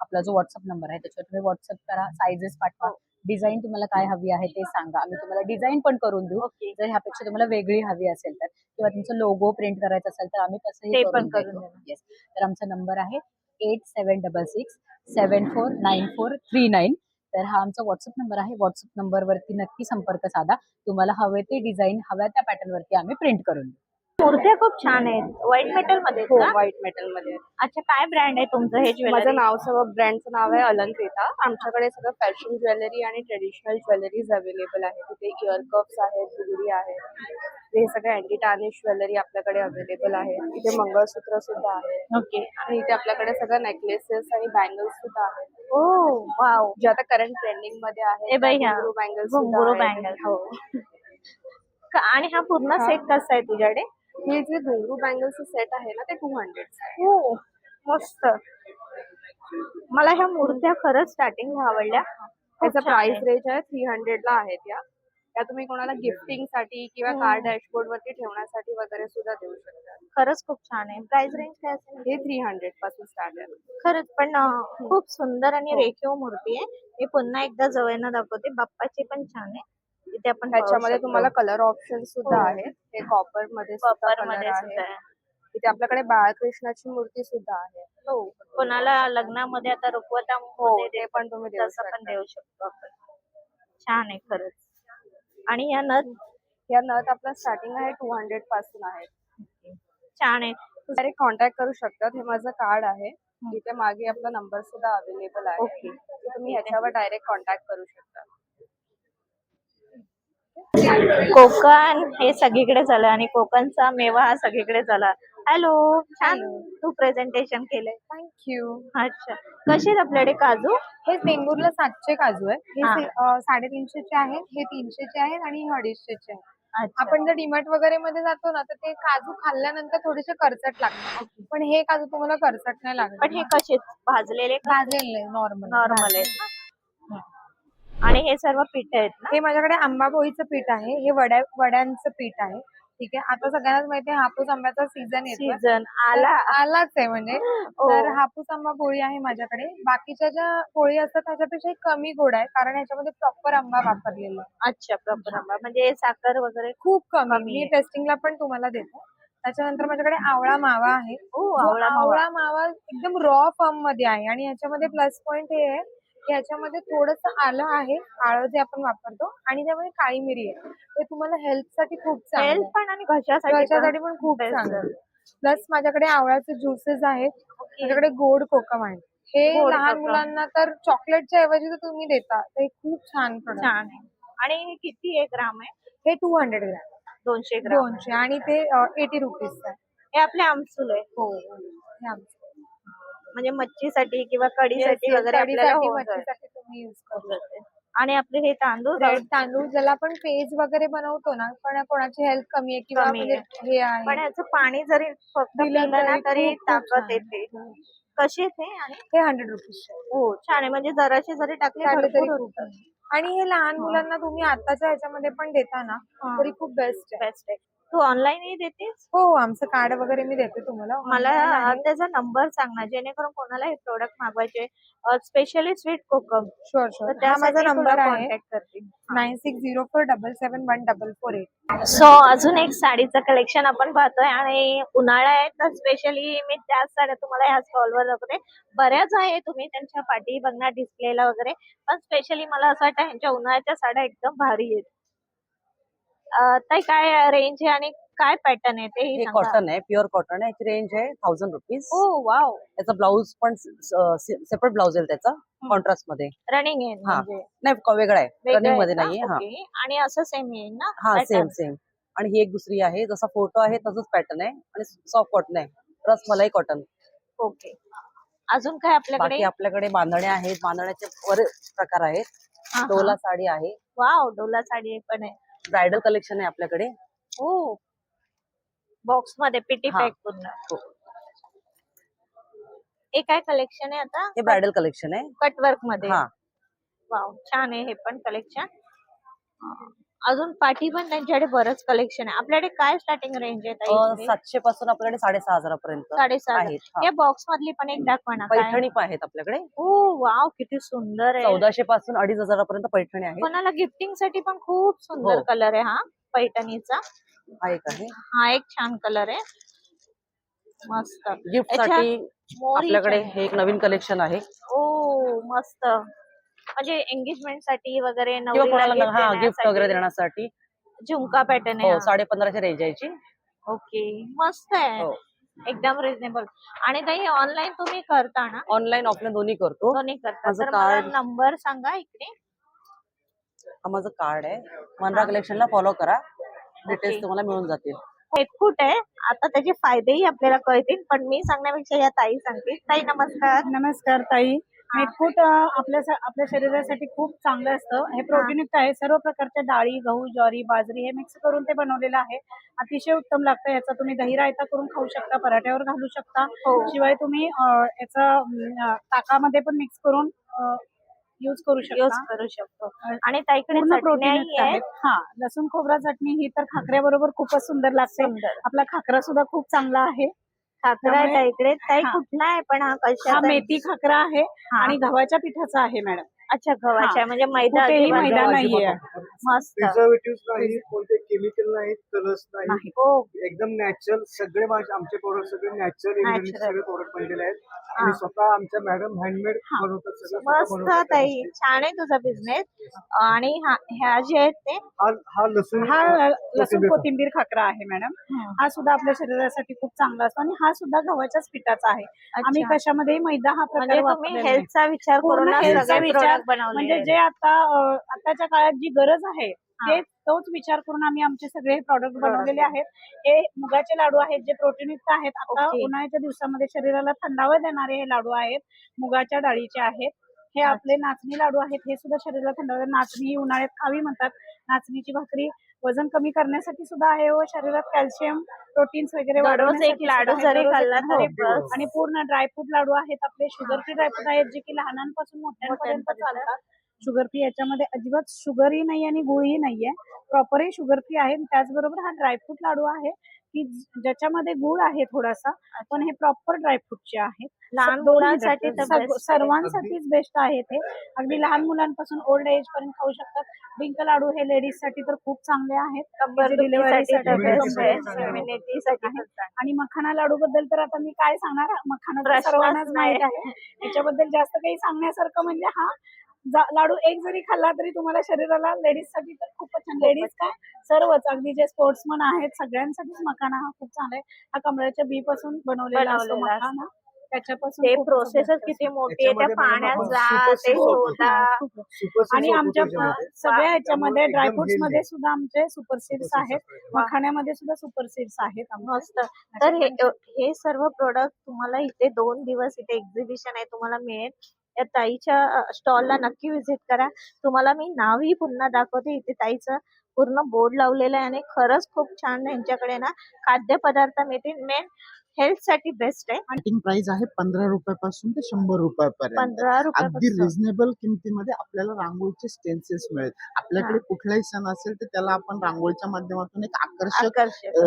आपला जो व्हॉट्सअप नंबर आहे त्याच्यावर तुम्ही व्हॉट्सअप करा, साईजेस पाठवा, डिझाईन तुम्हाला काय हवी आहे ते सांगा, आम्ही तुम्हाला डिझाईन पण करून देऊ. ओके. जर ह्यापेक्षा तुम्हाला वेगळी हवी असेल तर, किंवा तुमचं लोगो प्रिंट करायचं असेल तर आम्ही तसंही ते करून पण करून देतो. देणार. येस. तर आमचा नंबर आहे 8766749439. तर हा आमचा व्हॉट्सअप नंबर आहे. व्हॉट्सअप नंबरवरती नक्की संपर्क साधा. तुम्हाला हवे ते डिझाईन हव्या त्या पॅटर्न वरती आम्ही प्रिंट करून देऊ. मूर्त्या खूप छान आहेत. व्हाईट मेटल मध्ये आहेत हो, का? व्हाईट मेटल मध्ये. अच्छा, काय ब्रँड आहे तुमचं हे ज्वेलरी? माझं नाव सर्व ब्रँडचं नाव आहे अलंकृता. आमच्याकडे सगळं फॅशन ज्वेलरी आणि ट्रेडिशनल ज्वेलरीज अवेलेबल आहे. तिथे इयर कप्स आहेत, बुगडी आहेत, हे सगळं अँटी टार्निश ज्वेलरी आपल्याकडे अवेलेबल आहे. इथे मंगळसूत्र सुद्धा आहे. ओके. आणि इथे आपल्याकडे सगळं नेकलेसेस आणि बँगल्स सुद्धा आहेत, ओ वाव. जे आता करंट ट्रेंडिंग मध्ये आहे. ए बाई, ह्या घुंगरू बँगल्स घुंगरू सुद्धा आहेत. बँगल्स. हो. आणि हा पूर्ण हा. सेट कसा आहे तुझ्याकडे? हे जे घुंगरू बँगल्सचं सेट आहे ना, ते 200 आहे. हो, मस्त. मला ह्या मूर्त्या खरंच स्टार्टिंग आवडल्या. खूप त्याचा छान प्राइस आहे. रेंज आहे 300 ला आहेत या. त्या तुम्ही कोणाला गिफ्टिंग साठी किंवा कार डॅशबोर्ड वरती ठेवण्यासाठी वगैरे सुद्धा देऊ शकता. खरंच खूप छान आहे. प्राइस रेंज काय असेल? हे 300 पासून स्टार्ट आहे. खरंच पण खूप सुंदर आणि रेखीव मूर्ती आहे. मी पुन्हा एकदा जवळनं दाखवते. बाप्पाची पण छान आहे. इथे आपण पाहू त्याच्यामध्ये शकतो. तुम्हाला कलर ऑप्शन सुद्धा हो. आहेत. हे कॉपर मध्ये सुद्धा कॉपर कलर मध्ये आहे. सुद्धा आहे. इथे आपल्याकडे बाळकृष्णाची मूर्ती सुद्धा आहे. हो. कोणाला लग्नामध्ये आता रुखवता हो, मध्ये ते देतात, पण तुम्ही देऊ तसं पण शकता. देऊ शकतो आपण. छान आहे खरंच. आणि या नथ या नथ आपला स्टार्टिंग आहे 200 पासून आहे. छान आहे. डायरेक्ट कॉन्टॅक्ट करू शकतात. हे माझं कार्ड आहे. इथे मागे आपला नंबर सुद्धा अवेलेबल आहे. ओके. तर तुम्ही ह्याच्यावर डायरेक्ट कॉन्टॅक्ट करू शकता. कोकण हे सगळीकडे झालं आणि कोकणचा मेवा हा सगळीकडे झाला. हॅलो, छान तू प्रेझेंटेशन केलंय. थँक्यू. अच्छा, कसे आहेत आपल्याकडे काजू? हे वेंगुर्ला 700 काजू आहे. हे हा. 350 चे आहेत, हे 300 चे आहेत आणि हे 250 चे आहेत. अच्छा. आपण जर डीमार्ट वगैरे मध्ये जातो ना, तर ते काजू खाल्ल्यानंतर थोडेसे करचट लागतात. पण हे काजू तुम्हाला करचट नाही लागत. पण हे कसे भाजलेले भाजलेले नॉर्मल नॉर्मल आहेत ना? आणि हे सर्व पीठ आहेत ना? हे माझ्याकडे आंबापोळीचं पीठ आहे. हे वड्यांचं पीठ आहे. ठीक आहे. आता सगळ्यांनाच माहिती आहे हापूस आंब्याचा सीझन येतो. सीझन आलाच आहे म्हणजे. हो. तर हापूस आंबा पोळी आहे माझ्याकडे. बाकीच्या ज्या पोळी असतात त्याच्यापेक्षा कमी गोड आहे, कारण ह्याच्यामध्ये प्रॉपर आंबा वापरलेला आहे. अच्छा, प्रॉपर आंबा म्हणजे साखर वगैरे खूप कमी. कमी मी आहे. टेस्टिंगला पण तुम्हाला देतो. त्याच्यानंतर माझ्याकडे आवळा मावा आहे. हो, जो आवळा मावा. आवळा मावा एकदम रॉ फॉर्म मध्ये आहे आणि ह्याच्यामध्ये प्लस पॉइंट हे आहे की ह्याच्यामध्ये थोडंसं आलं आहे, आळं जे आपण वापरतो, आणि त्यामध्ये काळी मिरी आहे. ते तुम्हाला हेल्थ साठी खूप चांगलं हेल्थ आहे. पण आणि घशासाठी पण खूप best चांगलं आहे. आहे. प्लस माझ्याकडे आवळ्याचे ज्युसेस आहेत. माझ्याकडे गोड कोकम आहे. हे गोड लहान कोकम. मुलांना तर चॉकलेटच्या ऐवजी जर तुम्ही देता तर हे खूप छान product आहे. छान आहे. आणि हे किती ग्राम आहे? हे 200 ग्रॅम 200 ग्राम. 200 आणि ते 80 रुपीज आहे. हे आपले आमसूल आहे. हो, हे आमचं. म्हणजे मच्छीसाठी किंवा कढीसाठी वगैरे आपल्याला कढीसाठी, होऊन जाईल. मच्छीसाठी तुम्ही यूज करू शकता. आणि आपले हे तांदूळ रेड तांदूळ ज्याला आपण पेज वगैरे बनवतो ना, पण कोणाची हेल्थ कमी आहे किंवा कमी म्हणजे आहे. हे आहे, पण याचं पाणी जरी फक्त दिलं पिलं ना तरी तरी खूप- खूप ताकद छान. येते. कसे आहेत हे आणि हे 100 रुपीज हो छान आहे म्हणजे जराशे जरी टाकले टाकले तरी भरपूर खूप होतात. आणि हे लहान हा. मुलांना तुम्ही आताच्या ह्याच्यामध्ये पण देता ना हा. तरी खूप बेस्ट आहे. बेस्ट आहे. तू ऑनलाईनही देतेस? हो, आमचं कार्ड वगैरे मी देते तुम्हाला. मला Online आहे. त्याचा नंबर सांग ना जेणेकरून कोणाला हे प्रोडक्ट मागवायचे स्पेशली स्वीट कोकम शुअर तर शुअर. हा माझा त्यासाठी तुला नंबर आहे कॉन्टॅक्ट करते. 9604771448. सो अजून एक साडीचं कलेक्शन आपण पाहतोय आणि उन्हाळा आहे तर स्पेशली मी त्याच साड्या तुम्हाला ह्या स्टॉलवर दाखवते. बऱ्याच आहे तुम्ही त्यांच्या पाठी बघणार डिस्प्लेला वगैरे पण स्पेशली मला असं वाटतं ह्यांच्या उन्हाळ्याच्या साड्या एकदम भारी आहेत. ताई काय रेंज आहे आणि काय पॅटर्न आहे तेही हे सांगा. कॉटन आहे, प्युअर कॉटन आहे. याची रेंज आहे 1000 रुपीज. ओ वाव त्याचा ब्लाऊज पण सेपरेट ब्लाऊज आहे त्याचा कॉन्ट्रास्ट मध्ये. रनिंग आहे हा. म्हणजे नाही वेगळा आहे, वेगळं रनिंग आहे मध्ये का? नाहीये. हा ओके. आणि असं सेम येईल ना हा सेम pattern? सेम. आणि ही एक दुसरी आहे, जसा फोटो आहे तसंच पॅटर्न आहे आणि सॉफ्ट कॉटन आहे, रसमलाई कॉटन. ओके. अजून काय आपल्याकडे? बाकी आपल्याकडे बांधण्या आहेत, बांधण्याचे बरेच प्रकार आहेत. हा, हा. डोला साडी आहे, वाव डोला साडी पण आहे. ब्रायडल कलेक्शन आहे आपल्याकडे. हो बॉक्स मध्ये पिटी हा. पॅक पूर्ण. हो. हे काय कलेक्शन आहे आता? हे ब्रायडल कलेक्शन आहे. कटवर्क मध्ये. हा. वाव छान आहे हे पण कलेक्शन. अजून पाठी पण त्यांच्याकडे बरंच कलेक्शन आहे. आपल्याकडे काय स्टार्टिंग रेंज आहे ताई? 700 पासून आपल्याकडे 6500 पर्यंत 6,500 आहेत. हा. या बॉक्स मधली पण एक दाखवा ना काय? पैठणी पण आहेत आपल्याकडे. ओ वाव किती सुंदर आहे. 1400 पासून 2500 पर्यंत पैठणी आहेत. कोणाला गिफ्टिंग साठी पण खूप सुंदर हो. कलर आहे हा पैठणीचा. हा एक आहे. हा एक छान कलर आहे. मस्त. गिफ्ट याच्यात साठी मोरी आपल्याकडे छान हे एक नवीन कलेक्शन आहे. ओ मस्त. म्हणजे एंगेजमेंट साठी वगैरे किंवा नवरीला कोणाला gift गिफ्ट वगैरे देण्यासाठी. देण्यासाठी. झुमका पॅटर्न हो आहे. 1550 रेंज आहे याची. ओके मस्त आहे. हो. एकदम रिझनेबल. आणि ताई ऑनलाईन तुम्ही करता ना? ऑनलाईन ऑफलाईन दोन्ही करतो. दोन्ही करता. माझं तर मला कार्ड नंबर सांगा इकडे. हा माझं कार्ड आहे. मनरा कलेक्शनला फॉलो करा, डिटेल्स ओके. तुम्हाला मिळून जातील. हेडफूट आहे. आता त्याचे फायदेही आपल्याला कळतील पण मी सांगण्यापेक्षा या ताई सांगतील. ताई नमस्कार. नमस्कार ताई. मेटकूट आपल्या शरीरासाठी खूप चांगलं असतं. हे प्रोटीनयुक्त आहे. सर्व प्रकारच्या डाळी, गहू, ज्वारी, बाजरी हे मिक्स करून ते बनवलेलं आहे. अतिशय उत्तम लागतं. याचा तुम्ही दही रायता करून खाऊ शकता, पराठ्यावर घालू शकता. हो. शिवाय तुम्ही याचा ताकामध्ये पण मिक्स करून यूज करू यूज शकता. करू शकतो. आणि ताईकडे पूर्ण चटण्याही प्रोटीन आहे. आहेत. हा लसूण खोबरा चटणी ही तर खाकऱ्याबरोबर खूपच सुंदर लागते. सुंदर. आपला खाकरा सुद्धा खूप चांगला आहे. खाकरा आहे त्यामुळे- ताईकडे. ताई हा. कुठला आहे पण हा हा कशाचा आहे? मेथी खाकरा आहे हा. आणि गव्हाच्या पिठाचा आहे मॅडम. अच्छा गव्हाच्या हा. म्हणजे मैदा कुठेही अजिबात मैदा नाही. नाहीये. मस्त. प्रिझर्वेटिव्ह नाही, कोणते केमिकल नाही, कलर्स नाही, नाही. हो एकदम नॅचरल. सगळे आमचे प्रोडक्ट सगळे नॅचरल Natural. सगळे प्रोडक्ट बनलेले आहेत. आणि स्वतः आमच्या मॅडम हँडमेड बनवतात सगळं, स्वतः मस्त बनवतात त्या ताई गोष्टी. छान आहे तुझा बिझनेस. आणि ह्या जे आहेत ते हा लसूण हा लसूण कोथिंबीर. कोथिंबीर खाकरा आहे मॅडम. हा सुद्धा आपल्या शरीरासाठी खूप चांगला असतो आणि हा सुद्धा गव्हाच्याच पिठाचा आहे. आम्ही अच्छा. कशामध्ये मैदा हा म्हणजे प्रकार तुम्ही वापरलेला नाही. हेल्थचा विचार पूर्ण करून healthचा सगळे विचार प्रोडक्ट बनवले म्हणजे जे आताच्या काळात जी गरज आहे तोच विचार करून आम्ही आमचे सगळे प्रॉडक्ट बनवलेले आहेत. हे मुगाचे लाडू आहेत जे प्रोटीनयुक्त आहेत. आता ओके. उन्हाळ्याच्या दिवसामध्ये शरीराला थंडावा देणारे हे लाडू आहेत. मुगाच्या डाळीचे आहेत. हे आपले नाचणी लाडू आहेत. हे सुद्धा शरीराला थंडावा. नाचणी ही उन्हाळ्यात खावी म्हणतात. नाचणीची भाकरी वजन कमी करण्यासाठी सुद्धा आहे व शरीरात कॅल्शियम प्रोटीन्स वगैरे दररोज वाढवण्यासाठी एक लाडू सुद्धा आहे. जरी दररोज एक- खाल्ला हो. तरी बस. आणि पूर्ण ड्रायफ्रूट लाडू आहेत आपले. शुगर फ्री ड्रायफ्रूट आहेत जे की लहानांपासून मोठ्यांपर्यंत चालतात. शुगर फ्री याच्यामध्ये अजिबात शुगरही नाही आणि गुळही नाहीये. प्रॉपरही शुगर फ्री आहे. त्याचबरोबर हा ड्रायफ्रूट लाडू आहे की ज्याच्यामध्ये गुळ आहे थोडासा पण हे प्रॉपर ड्रायफ्रूटचे आहेत. लहान दोन मुलांसाठी तर सग- best आहे. सर्वांसाठीच बेस्ट आहे ते. अगदी लहान मुलांपासून ओल्ड एज पर्यंत खाऊ शकतात. डिंक लाडू हे लेडीज साठी तर खूप चांगले आहेत. कंबरदुखीसाठी तर Immunity best साठी आहे. चांगलं. Immunity साठी पण चांगलं. आणि मखाना लाडू बद्दल तर आता मी काय सांगणार. मखाना तर प्रश्नच सर्वांनाच माहित नाही. आहे. याच्याबद्दल जास्त काही सांगण्यासारखं म्हणजे हा लाडू एक जरी खाल्ला तरी तुम्हाला शरीराला लेडीज साठी तर खूपच छान. लेडीज काय सर्वच अगदी जे स्पोर्ट्समन आहेत सगळ्यांसाठीच मखाना हा खूप चांगला आहे. हा कमळाच्या बी पासून बनवलेला असतो बनवलेला मखाना. त्याच्यापासून ते खूप प्रोसेसच जबरदस्त किती मोठी आहे. त्या याच्यामध्ये मॅडम पाण्यात आपण जा super ते seeds वापरतो. शोधा. सुपर आणि आमच्या सगळ्या याच्यामध्ये एकदम ड्रायफ्रुट्स healthy. मध्ये सुद्धा आमचे सुपर सीड्स Super seeds आहेत. असतात. मखाण्यामध्ये सुद्धा सुपर सीड्स आहेत आमचे. मस्त. तर हे सर्व प्रोडक्ट तुम्हाला इथे 2 दिवस इथे एक्झिबिशन आहे तुम्हाला मिळेल. या ताईच्या स्टॉलला नक्की व्हिजिट करा. तुम्हाला मी नावही पुन्हा दाखवते. इथे ताईचं पूर्ण बोर्ड लावलेलं आहे आणि खरंच खूप छान यांच्याकडे ना खाद्यपदार्थ मिळतील. मेन हेल्थ साठी बेस्ट आहे. स्टार्टिंग प्राइस आहे 15 रुपयापासून ते 100 रुपयापर्यंत. 15 अगदी रुपयापासून रिझनेबल किमतीमध्ये आपल्याला रांगोळीचे स्टेन्सिल्स मिळेल. आपल्याकडे कुठलाही सण असेल तर त्याला आपण रांगोळीच्या माध्यमातून एक आकर्षक आकर्षक.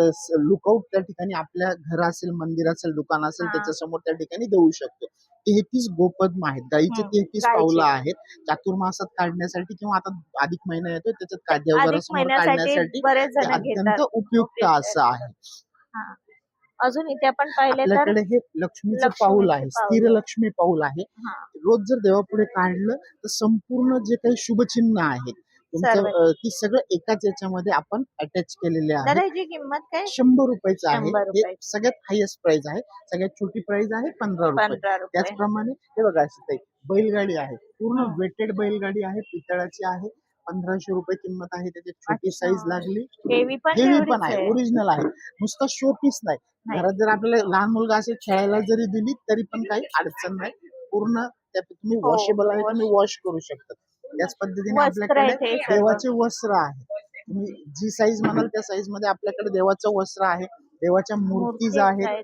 लुकआउट त्या ठिकाणी आपल्या घर असेल, मंदिर असेल, दुकान असेल हा. त्याच्या समोर त्या ठिकाणी देऊ शकतो. 33 गोपद्म आहेत, गाईचे 33 गाईचे. पावलं आहेत. चातुर्मासात काढण्यासाठी किंवा आता अधिक महिना येतोय त्याच्यात अधिक देवघरासमोर महिन्यासाठी काढण्यासाठी बरेच ते जण अत्यंत घेतात. उपयुक्त असं आहे. हा. अजून इथे आपण पाहिले तर आपल्याकडे हे लक्ष्मीचं पाऊल आहे, लक्ष्मीचे स्थिर पाऊल. लक्ष्मी पाऊल आहे. हा. रोज जर देवापुढे काढलं तर संपूर्ण जे काही शुभचिन्ह आहे तुमचं सर्व. ती सगळं एकाच याच्यामध्ये आपण अटॅच केलेले आहे. दादा याची किंमत काय? 100 रुपयाचं आहे. 100 हे रुपयाची. सगळ्यात हायेस्ट प्राइस आहे. सगळ्यात छोटी प्राइस आहे 15 रुपये. 15 रुपये. त्याचप्रमाणे हे बघा अशी ताई बैलगाडी आहे, पूर्ण हं. वेटेड बैलगाडी आहे, पितळाची आहे. 1500 रुपये किंमत आहे. त्याची छोटी अच्छा. साईज लागली, हेवी पण हेवी तेवढीच पण आहे, आहे. ओरिजिनल आहे. नुसता शो पीस नाही. नाही. घरात जर आपल्याला लहान मुलगा असेल खेळायला जरी दिली तरी पण काही अडचण नाही. पूर्ण त्यात तुम्ही हो, वॉशेबल आहे, तुम्ही वॉश करू शकता. त्याच पद्धतीने वस्त्र आपल्याकडे आहेत हे सर्व. देवाचे वस्त्र आहे. तुम्ही जी साईज म्हणाल त्या साईज मध्ये आपल्याकडे देवाचं वस्त्र आहे. देवाच्या मूर्तीज आहेत.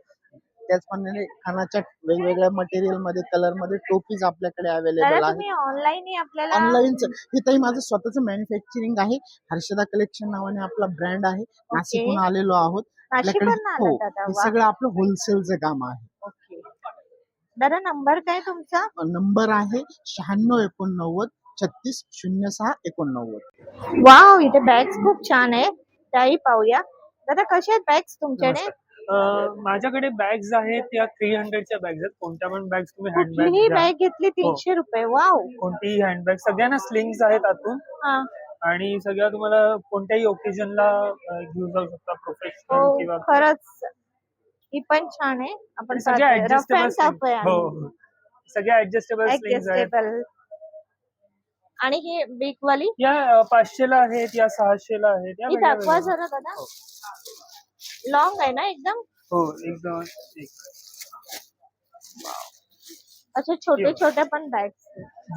त्याचप्रमाणे खानाच्या वेगवेगळ्या मटेरियल मध्ये, कलर मध्ये टोपीज आपल्याकडे दादा अवेलेबल आहे. तुम्ही ऑनलाईन आपल्याला ऑनलाईनचं हे ताई माझं स्वतःचं मॅन्युफॅक्चरिंग आहे. हर्षदा कलेक्शन नावाने आपला ब्रँड आहे. नाशिकहून आलेलो आहोत. आपल्याकडे नाशिकवरून हो, आलात दादा. हे वा. सगळं आपलं होलसेलचं काम आहे. ओके. दादा नंबर काय तुमचा? नंबर आहे 9689 36 06 89. वाव, इथे बॅग्स खूप छान आहे, त्याही पाहूया. दादा कशा आहेत बॅग्स तुमच्याकडे? माझ्याकडे बॅग्स आहेत, त्या 300च्या बॅग्स आहेत. कोणत्या पण बॅग्स तुम्ही कुठलीही हँडबॅग बॅग घेतली 300 रुपये. वाव. कोणतीही हँडबॅग, सगळ्यांना स्लिंग्स आहेत आतून हा. आणि सगळ्या तुम्हाला कोणत्याही ओकेजनला घेऊन जाऊ शकता, प्रोफेशनल हो किंवा खरंच ही पण छान आहे. आपण सगळे रफ अँड ऍडजस्टेबल टफ आहे हो हो. सगळे ऍडजस्टेबल स्लिंग्स आहेत. ऍडजस्टेबल. आणि ही बिग वाली या 500ला आहेत, या 600ला आहेत. या ही वेगळ्या दाखवा वेगळ्या. जरा दादा. लॉंग आहे ना एकदम? हो एकदम. अच्छा, छोटे छोटे पण बॅग्स.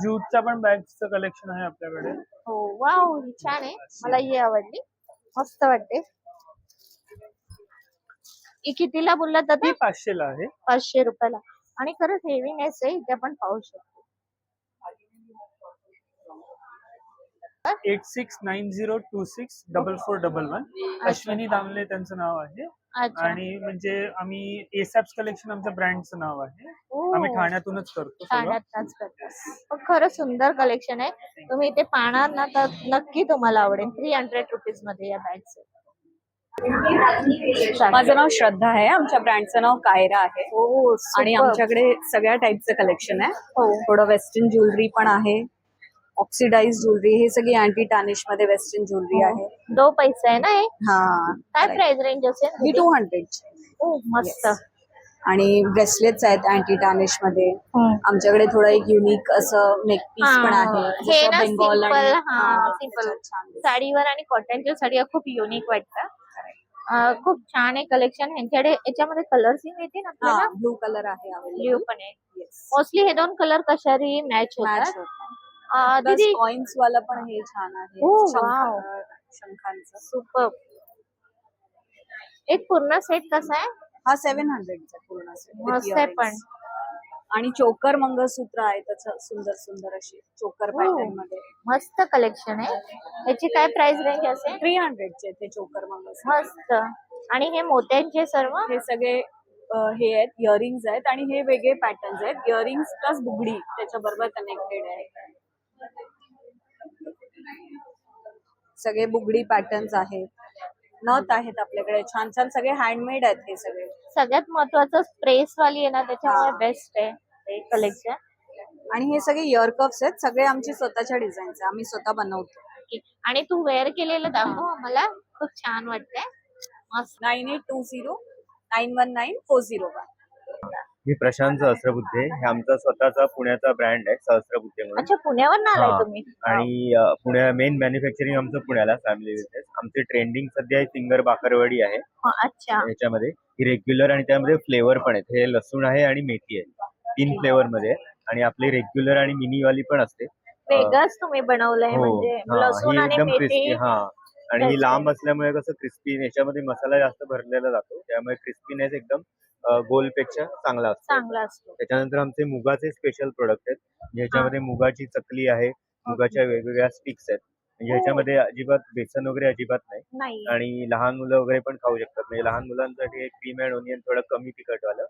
ज्यूटच्या पण बॅग्सचं कलेक्शन आहे आपल्याकडे. हो वाव, ही छान आहे, मला ही आवडली, मस्त वाटते. ही कितीला बोललात दादा? ती 500ला आहे. 500 रुपयाला. आणि खरंच हेवीनेस आहे, इथे आपण पाहू शकतो. 8690264411. अश्विनी दामले त्यांचं नाव आहे. अच्छा. आणि म्हणजे आम्ही एसॅप्स कलेक्शन आमच्या ब्रँडचं नाव आहे. ओ. आम्ही ठाण्यातूनच करतो सगळं. ठाण्यातच करतात. पण खरंच सुंदर कलेक्शन आहे. तुम्ही इथे पाहणार ना तर नक्की तुम्हाला आवडेल. 300 रुपीज मध्ये या बॅग्स आहेत. माझं नाव श्रद्धा आहे. आमच्या ब्रँडचं नाव कायरा आहे. हो, आणि superb. आमच्याकडे सगळ्या टाईपचं कलेक्शन आहे. हो. थोडं वेस्टर्न ज्वेलरी पण आहे, ऑक्सिडाइज ज्वेलरी, हे सगळी अँटी टार्निश मध्ये वेस्टर्न ज्वेलरी आहे. 2 पैसे आहे ना हे? हा, काय प्राइस रेंज असेल? ही 200. ओ मस्त. आणि ब्रेसलेट्स आहेत अँटी टार्निश मध्ये. आमच्याकडे थोडं एक युनिक असं नेक पीस पण आहे, हे ना बेंगॉल सिंपल. आणि हा, सिंपल साडीवर आणि कॉटनच्या साडी खूप युनिक वाटतं. खूप छान आहे कलेक्शन. ह्यांच्याकडे याच्यामध्ये कलर्स मिळतील आपल्याला. ब्लू कलर आहे ब्ल्यू पण आहे. मोस्टली हे 2 कलर कशारी मॅच होतात. दीदी कॉइन्स वाला पण हे छान आहे. ओ वाव, शंखांचं सुपर. एक पूर्ण सेट कसा आहे? हा 700चा पूर्ण सेट. मस्त आहे पण. आणि चोकर मंगळसूत्र आहे त्याचं, सुंदर सुंदर अशी चोकर पॅटर्न मध्ये. मस्त कलेक्शन आहे. याची काय प्राइस रेंज असेल? 300चे ते चोकर मंगळसूत्र. मस्त. आणि हे मोत्यांचे सर्व हे सगळे हे आहेत, इयरिंग्स आहेत आणि हे वेगळे पॅटर्न्स आहेत. इयरिंग्स प्लस बुगडी त्याच्या बरोबर कनेक्टेड आहे. सगळे बुगडी पॅटर्न्स आहेत. नथ आहेत आपल्याकडे छान छान, सगळे हँडमेड आहेत हे सगळे. सगळ्यात महत्वाचं स्प्रेस वाली आहे ना, त्याच्यामुळे बेस्ट आहे हे कलेक्शन. आणि हे सगळे इयर कप्स आहेत, सगळे आमची स्वतःच्या डिझाईन्स आहे, आम्ही स्वतः बनवतो. आणि तू वेअर केलेलं दाखव आम्हाला, खूप छान वाटतंय. मस्त. 9820919401. मी प्रशांत सहस्रबुद्धे. हे आमचा स्वतःचा पुण्याचा ब्रँड आहे, सहस्रबुद्धे म्हणून. अच्छा, पुण्यावर आलाय तुम्ही? आणि पुण्या मेन मॅन्युफॅक्चरिंग आमचं पुण्याला, फॅमिली बिझनेस. आमचे ट्रेंडिंग सध्या फिंगर बाकरवडी आहे. अच्छा. ह्याच्यामध्ये ही रेग्युलर आणि त्यामध्ये फ्लेवर पण आहेत. हे लसूण आहे आणि मेथी आहे, 3 फ्लेवर मध्ये. आणि आपली रेग्युलर आणि मिनी वाली पण असते. वेगळंच तुम्ही बनवलंय म्हणजे लसूण ही आणि एकदम मेथी. क्रिस्पी. हा, आणि ही लांब असल्यामुळे कसं क्रिस्पी, याच्यामध्ये मसाला जास्त भरलेला जातो, त्यामुळे क्रिस्पीनेस एकदम गोलपेक्षा चांगला असतो. चांगला असतो. त्याच्यानंतर आमचे मुगाचे स्पेशल प्रोडक्ट आहेत ज्याच्यामध्ये मुगाची चकली आहे, मुगाच्या वेगवेगळ्या स्टिक्स आहेत. म्हणजे ह्याच्यामध्ये अजिबात बेसन वगैरे अजिबात नाही नाही आणि लहान मुलं वगैरे पण खाऊ शकतात. म्हणजे लहान मुलांसाठी एक क्रीम अँड ओनियन थोडं कमी तिखटवालं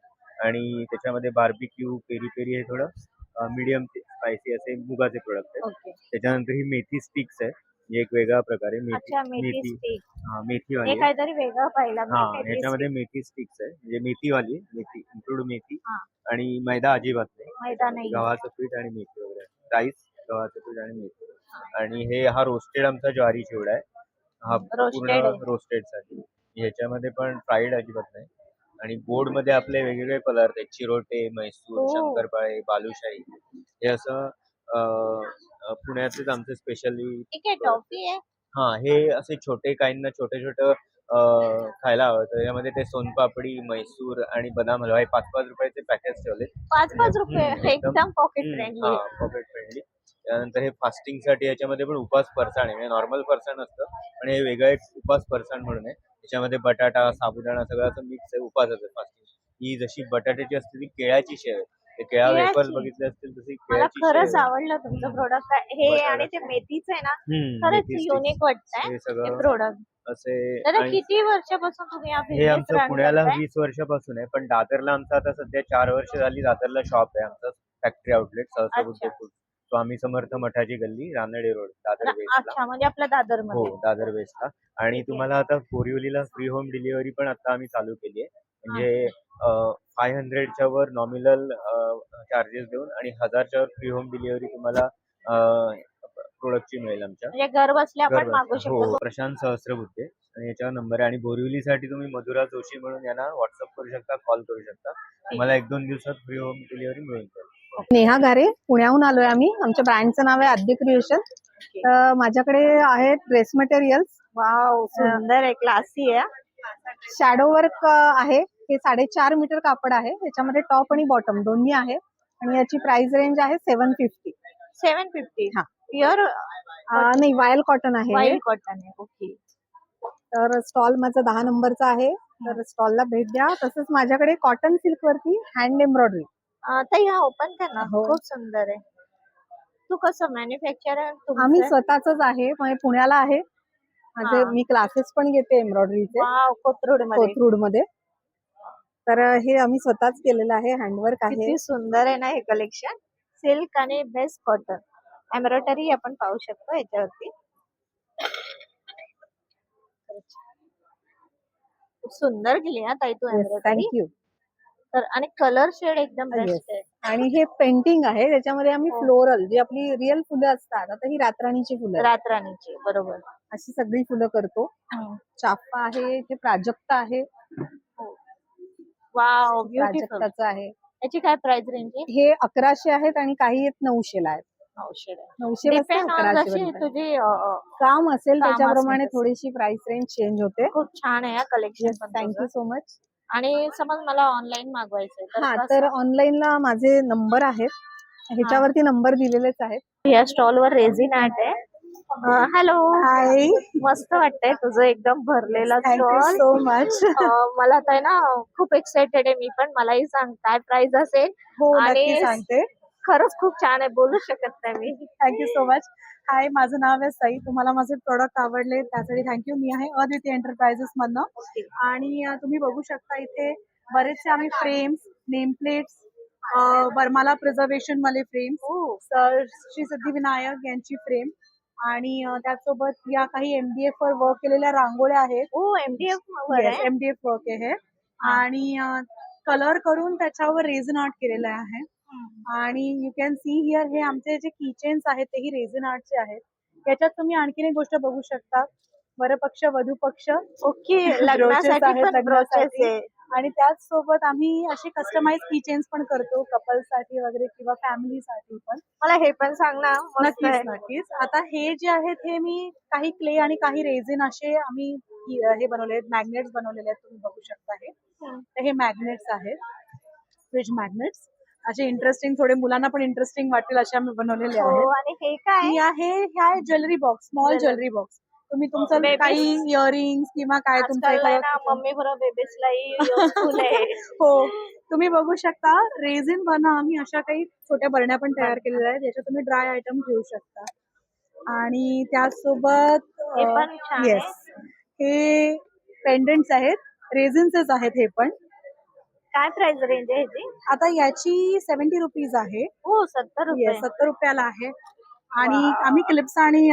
आणि त्याच्यामध्ये बार्बिक्यू, पेरी पेरी हे थोडं मीडियम स्पायसी असे मुगाचे प्रोडक्ट आहेत. ओके. त्याच्यानंतर ही मेथी स्टिक्स आहे, म्हणजे एक वेगळ्या प्रकारे अच्छा मेथी मेथी स्टिक. हा हे मेथीवाली आहे. काहीतरी वेगळं पाहिलं मी. हा मेथी ह्याच्यामध्ये स्टिक. मेथी स्टिक्स आहे, म्हणजे मेथीवाली मेथी इंक्लूड मेथी हा. आणि मैदा अजिबात नाही. मैदा नाही. गव्हाचं पीठ आणि मेथी वगैरे, राईस, गव्हाचं पीठ आणि मेथी. आणि हे हा रोस्टेड आमचा ज्वारी चिवडा आहे, हा पूर्ण रोस्टेड आहे. रोस्टेड साठी. ह्याच्यामध्ये पण फ्राईड अजिबात नाही. आणि गोड मध्ये आपले वेगवेगळे पदार्थ आहेत, चिरोटे, मैसूर, हो. शंकरपाळे, बालुशाही. हे असं पुण्याचेच आमचे स्पेशली. ठीक आहे. टॉफी आहे. हा हे असे छोटे काहींना छोटे छोटे खायला आवडतं. यामध्ये ते सोनपापडी, मैसूर आणि बदाम हलवा हे 5-5 रुपयाचे पॅकेट्स ठेवले. 5-5 रुपये एकदम पॉकेट फ्रेंडली. Pocket friendly. त्यानंतर हे फास्टिंग साठी याच्यामध्ये पण उपास फरसाण आहे, म्हणजे नॉर्मल फरसाण असतं आणि हे वेगळं एक उपास फरसाण म्हणून आहे. त्याच्यामध्ये बटाटा, साबुदाणा सगळं असं मिक्स आहे, उपासाचं फास्टिंग. ही जशी बटाट्याची असते ती केळ्याची शेव आहे. ते केळा वेफर्स केळ्याची? बघितले असतील तशी मला केळ्याची खरंच शेव आहे. आवडलं तुमचं प्रोडक्ट. हे बटाटा. आणि ते मेथीचं आहे ना, खरंच मेथी युनिक sticks वाटतंय हे हे सगळं प्रोडक्ट. असे. दादा आणि किती वर्षापासून तुम्ही हा हे बिझनेस आमचं रन पुण्याला करताय? 20 वर्षापासून आहे, पण दादरला आमचं आता सध्या 4 वर्ष झाली दादरला शॉप आहे आमचं, फॅक्टरी आउटलेट सहस्रबुद्धे अच्छा. फूड. स्वामी समर्थ मठाची गल्ली, रानडे रोड, दादर वेस्टला. अच्छा म्हणजे आपल्या दादर हो, मध्ये. दादर वेस्टला. आणि तुम्हाला आता बोरिवलीला फ्री होम डिलिव्हरी पण आता आम्ही चालू केली आहे. म्हणजे 500च्या वर नॉमिनल चार्जेस देऊन आणि 1000च्या वर फ्री होम डिलिव्हरी तुम्हाला प्रोडक्टची मिळेल आमच्या. म्हणजे घर बसल्या आपण बरोबर. मागू शकतो. हो, प्रशांत सहस्रबुद्धे आणि याच्यावर नंबर आहे. आणि बोरिवलीसाठी तुम्ही मधुरा जोशी म्हणून यांना व्हॉट्सअप करू शकता, कॉल करू शकता. तुम्हाला 1-2 दिवसात फ्री होम डिलिव्हरी मिळून जाईल. नेहा गारे, पुण्याहून आलोय आम्ही. आमच्या ब्रँडचं नाव आहे आद्य क्रिएशन. माझ्याकडे आहेत ड्रेस मटेरियल्स. वाव सुंदर आहे, क्लासी आहे. शॅडो वर्क आहे. हे 4.5 मीटर कापड आहे. याच्यामध्ये टॉप आणि बॉटम दोन्ही आहे आणि याची प्राइस रेंज आहे 750. 750. हा. प्युअर नाही, वायल कॉटन आहे. वाईल्ड कॉटन आहे. ओके. तर स्टॉल माझा 10 नंबरचा आहे. तर स्टॉलला भेट द्या. तसंच माझ्याकडे कॉटन सिल्क वरती हँड एम्ब्रॉयडरी. ताई हा ओपन कर ना. हो. खूप सुंदर आहे. तू कसं मॅन्युफॅक्चरर? आम्ही स्वतःच आहे, म्हणजे पुण्याला आहे. माझे हा. मी क्लासेस पण घेते एम्ब्रॉयडरीचे वाव कोथरूड मध्ये. कोथरूड मध्ये. तर हे आम्ही स्वतःच केलेलं आहे, हँडवर्क आहे. किती सुंदर आहे ना हे कलेक्शन. सिल्क आणि बेस्ट कॉटन एम्ब्रॉयडरी आपण पाहू शकतो याच्यावरती. खूप सुंदर केली हा ताई तू एम्ब्रॉयडरी. थँक्यू. तर आणि कलर शेड एकदम बेस्ट आहे. आणि हे पेंटिंग आहे, त्याच्यामध्ये आम्ही हो. फ्लोरल जी आपली रिअल फुलं असतात, आता ही रातराणीची फुलं आहेत. रातराणीची बरोबर. अशी सगळी फुलं करतो. चाफा आहे, इथे प्राजक्त आहे, वाव ब्युटिफुल. प्राजक्ताचं आहे. याची काय प्राइस रेंज आहे? हे 1100 आहेत आणि काही 900 ला आहेत. 900 900 पासून डिपेंड ऑन 1100 जशी पर्यंत. तुझी काम असेल काम त्याच्याप्रमाणे असेल थोडीशी प्राइस रेंज चेंज होते. खूप छान आहे कलेक्शन. Thank you so much. आणि समज मला ऑनलाईन मागवायचंय हा, कसं? तर ऑनलाईनला माझे नंबर आहेत, ह्याच्यावरती नंबर दिलेलेच आहेत. या स्टॉल वर रेझिन आर्ट आहे. हॅलो. हाय. मस्त वाटतंय तुझं एकदम भरलेला थँक्यू स्टॉल. So much. मला तर ना खूप एक्साइटेड आहे मी पण. मलाही सांग काय प्राइस असेल. हो, आणि नक्की सांगते. खरंच खूप छान आहे, बोलू शकत नाही मी. Thank you so much. हाय, माझं नाव आहे सई. तुम्हाला माझे प्रोडक्ट आवडले त्यासाठी थँक्यू. मी आहे अद्वितीय एंटरप्राइजेस मधनं. आणि तुम्ही बघू शकता इथे बरेचसे आम्ही फ्रेम्स, नेम प्लेट्स, बर्माला प्रिझर्वेशन वाले फ्रेम्स, श्री सिद्धिविनायक यांची फ्रेम आणि त्याचसोबत या काही MDF वर वर्क केलेल्या रांगोळ्या आहेत. MDF वर आहे. MDF वर्क आहे आणि कलर करून त्याच्यावर रेझिन आर्ट केलेलं आहे. आणि यू कॅन सी हिअर हे आमचे जे किचेन्स आहेत तेही रेझिन आर्टचे आहेत. याच्यात तुम्ही आणखीन एक गोष्ट बघू शकता, वरपक्ष वधूपक्ष. ओके. लग्नासाठी पण ब्रोचेस आहे. आणि त्याचसोबत आम्ही असे कस्टमाइज किचेन्स पण करतो कपल्ससाठी वगैरे किंवा फॅमिलीसाठी पण. मला हे पण सांग ना. मस्त आहे. नक्कीच. आता हे जे आहेत हे मी काही क्ले आणि काही रेझिन असे आम्ही हे बनवले आहेत, मॅग्नेट्स बनवलेले आहेत. तुम्ही बघू शकता हे. तर हे मॅग्नेट्स आहेत, फ्रिज मॅग्नेट्स. असे इंटरेस्टिंग, थोडे मुलांना पण इंटरेस्टिंग वाटेल असे आम्ही बनवलेले आहेत. आणि हे काय? ह्या jewellery box, small jewellery box. तुम्ही तुमचं Babies. काही इयरिंग्स किंवा काय तुमचं आजकाल आहे ना एखादं मम्मी बरोबर बेबीजलाही युजफुल आहे. हो तुम्ही बघू शकता रेझिन बनना आम्ही अशा काही छोट्या बरण्या पण तयार केलेल्या आहेत याच्यात तुम्ही ड्राय आयटम घेऊ शकता आणि त्याचसोबत हे पण छान आहे. येस हे पेंडंट्स आहेत रेझिन्सच आहेत हे पण काय प्राइस रेंज आहे ह्याची? आता याची 70 रुपीज आहे हो 70 रुपये. 70 रुपयाला आहे आणि आम्ही क्लिप्स आणि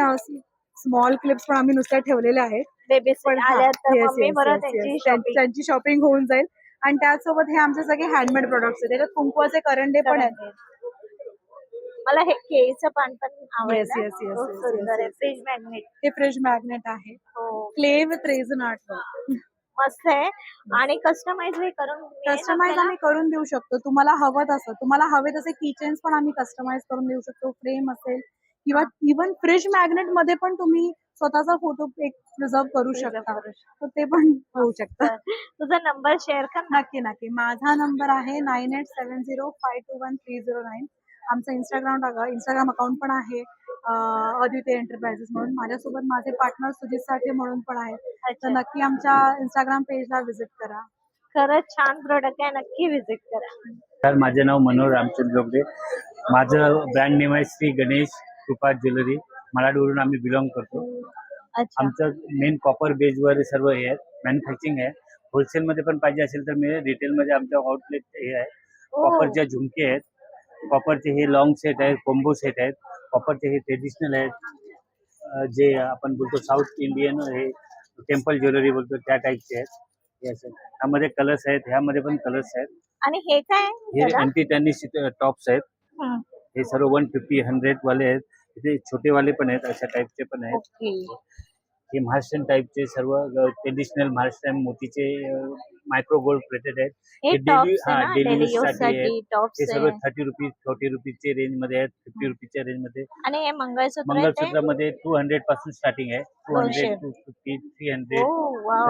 स्मॉल क्लिप्स पण आम्ही नुसत्या ठेवलेल्या आहेत बेबीज पण हा, आल्या तर yes, मम्मी yes, बरोबर yes, त्यांची yes. शॉपिंग. त्यांची शॉपिंग होऊन जाईल आणि त्याचसोबत हे आमचे सगळे हँडमेड प्रोडक्ट्स आहेत त्याच्यात कुंकवाचे करंडे पण आहेत मला हे केळीचं पान पण येस आवडलं. येस येस खूप सुंदर आहे. Fridge magnet. हे फ्रिज मॅग्नेट आहे हो क्ले विथ रेझन आर्ट मस्त आहे आणि कस्टमाइज हे करून मिळेल कस्टमाइज आपल्याला? आम्ही करून देऊ शकतो तुम्हाला हवं तसं तुम्हाला हवे तसे किचन्स पण आम्ही कस्टमाइज करून देऊ शकतो फ्रेम असेल किंवा इव्हन फ्रिज मॅग्नेट मध्ये पण तुम्ही स्वतःचा फोटो एक प्रिझर्व करू शकता तर ते पण होऊ शकतं तुझा नंबर शेअर कर ना. नक्की नक्की माझा नंबर आहे 9870521309 आमचं इंस्टाग्राम अकाउंट पण आहे अद्वितीय एंटरप्राइजेस म्हणून माझ्यासोबत माझे पार्टनर सुजित साठे म्हणून पण आहेत तर नक्की आमच्या इंस्टाग्राम पेजला व्हिजिट करा खरंच छान प्रोडक्ट आहे. नक्की व्हिजिट करा. तर माझे नाव मनोहर रामचंद्र डोबडे. माझं ब्रँड नेम आहे श्री गणेश कृपा ज्वेलरी. मराठवरून आम्ही बिलॉंग करतो. अच्छा. आमचं मेन कॉपर बेजवर सर्व हे आहे मॅन्युफॅक्चरिंग आहे. होलसेलमध्ये पण पाहिजे असेल तर मी रिटेलमध्ये आमच्या आउटलेट हे आहे. कॉपरच्या झुमके आहेत, कॉपरचे हे लॉंग सेट आहेत, कॉम्बो सेट आहेत, कॉपरचे हे ट्रेडिशनल आहेत, जे आपण बोलतो साऊथ इंडियन हे टेम्पल ज्वेलरी बोलतो त्या टाईपचे आहेत. हे असं ह्यामध्ये कलर्स आहेत, ह्यामध्ये पण कलर्स आहेत. आणि हे काय हे अँटी टर्निश टॉप्स आहेत. हम्म. हे सर्व 150, 100 वाले आहेत. इथे छोटेवाले पण आहेत, अशा टाईपचे पण आहेत. हे महाराष्ट्रीयन टाईपचे सर्व ट्रेडिशनल महाराष्ट्रीयन मोतीचे मायक्रो गोल्ड प्लेटेड आहेत. हे डेली tops आहे ना, डेली daily यूज use साठी साठी आहेत. tops हे सर्व आहे. 30 रुपीज 40 रुपीजचे रेंज मध्ये आहेत, 50 रुपीजच्या रेंज मध्ये. आणि हे मंगळसूत्र आहे ते? मंगळसूत्रामध्ये 200 पासून स्टार्टिंग आहे. 200, 200. 250, 300. वाव.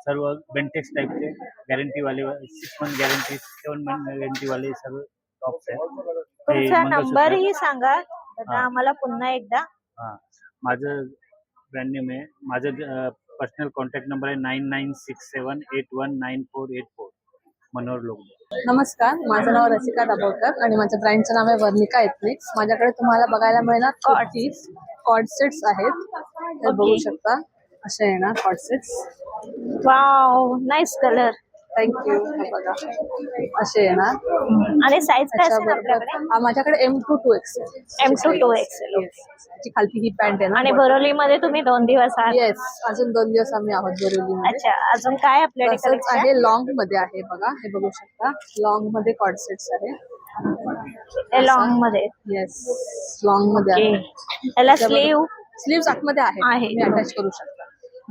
सर्व बेंटेक्स टाईपचे गॅरंटी वाले 6 मंथ गॅरंटी 7 मंथ गॅरंटी वाले सर्व टॉप्स आहेत. हे तुमचा मंगळसूत्र नंबरही सांगा दादा हा. आम्हाला पुन्हा एकदा. हा माझं ब्रँड नेम आहे. माझं पर्सनल कॉन्टॅक्ट नंबर आहे 9967819484 मनोहर लोगडे. नमस्कार, माझं नाव रसिका दाभोळकर आणि माझ्या ब्रँडचं नाव आहे वर्णिका एथनिक्स. माझ्याकडे तुम्हाला बघायला मिळणार कॉर्डीज कॉर्ड सेट्स आहेत, ते बघू शकता. असे येणार cord sets. Wow nice colour. Thank you. बघा असे येणार. आणि साईज काय असेल त्याच्याबरोबर आपल्याकडे? माझ्याकडे M2 2XL. M2 2XL. ची खालती ही पॅन्ट आहे ना. आणि बोरिवलीमध्ये तुम्ही 2 दिवस आहात? येस, अजून 2 दिवस आम्ही आहोत बोरिवलीमध्ये. अच्छा, अजून काय आपल्याकडे तसंच collection? आहे लॉंग मध्ये आहे बघा, हे बघू शकता. लॉंग मध्ये कॉर्ड सेट्स आहे. हे लॉंग मध्ये. येस, लॉंग मध्ये ओके. आहे. त्याला स्लीव स्लीव्स आतमध्ये आहे, आहे. तुम्ही अटॅच करू शकता.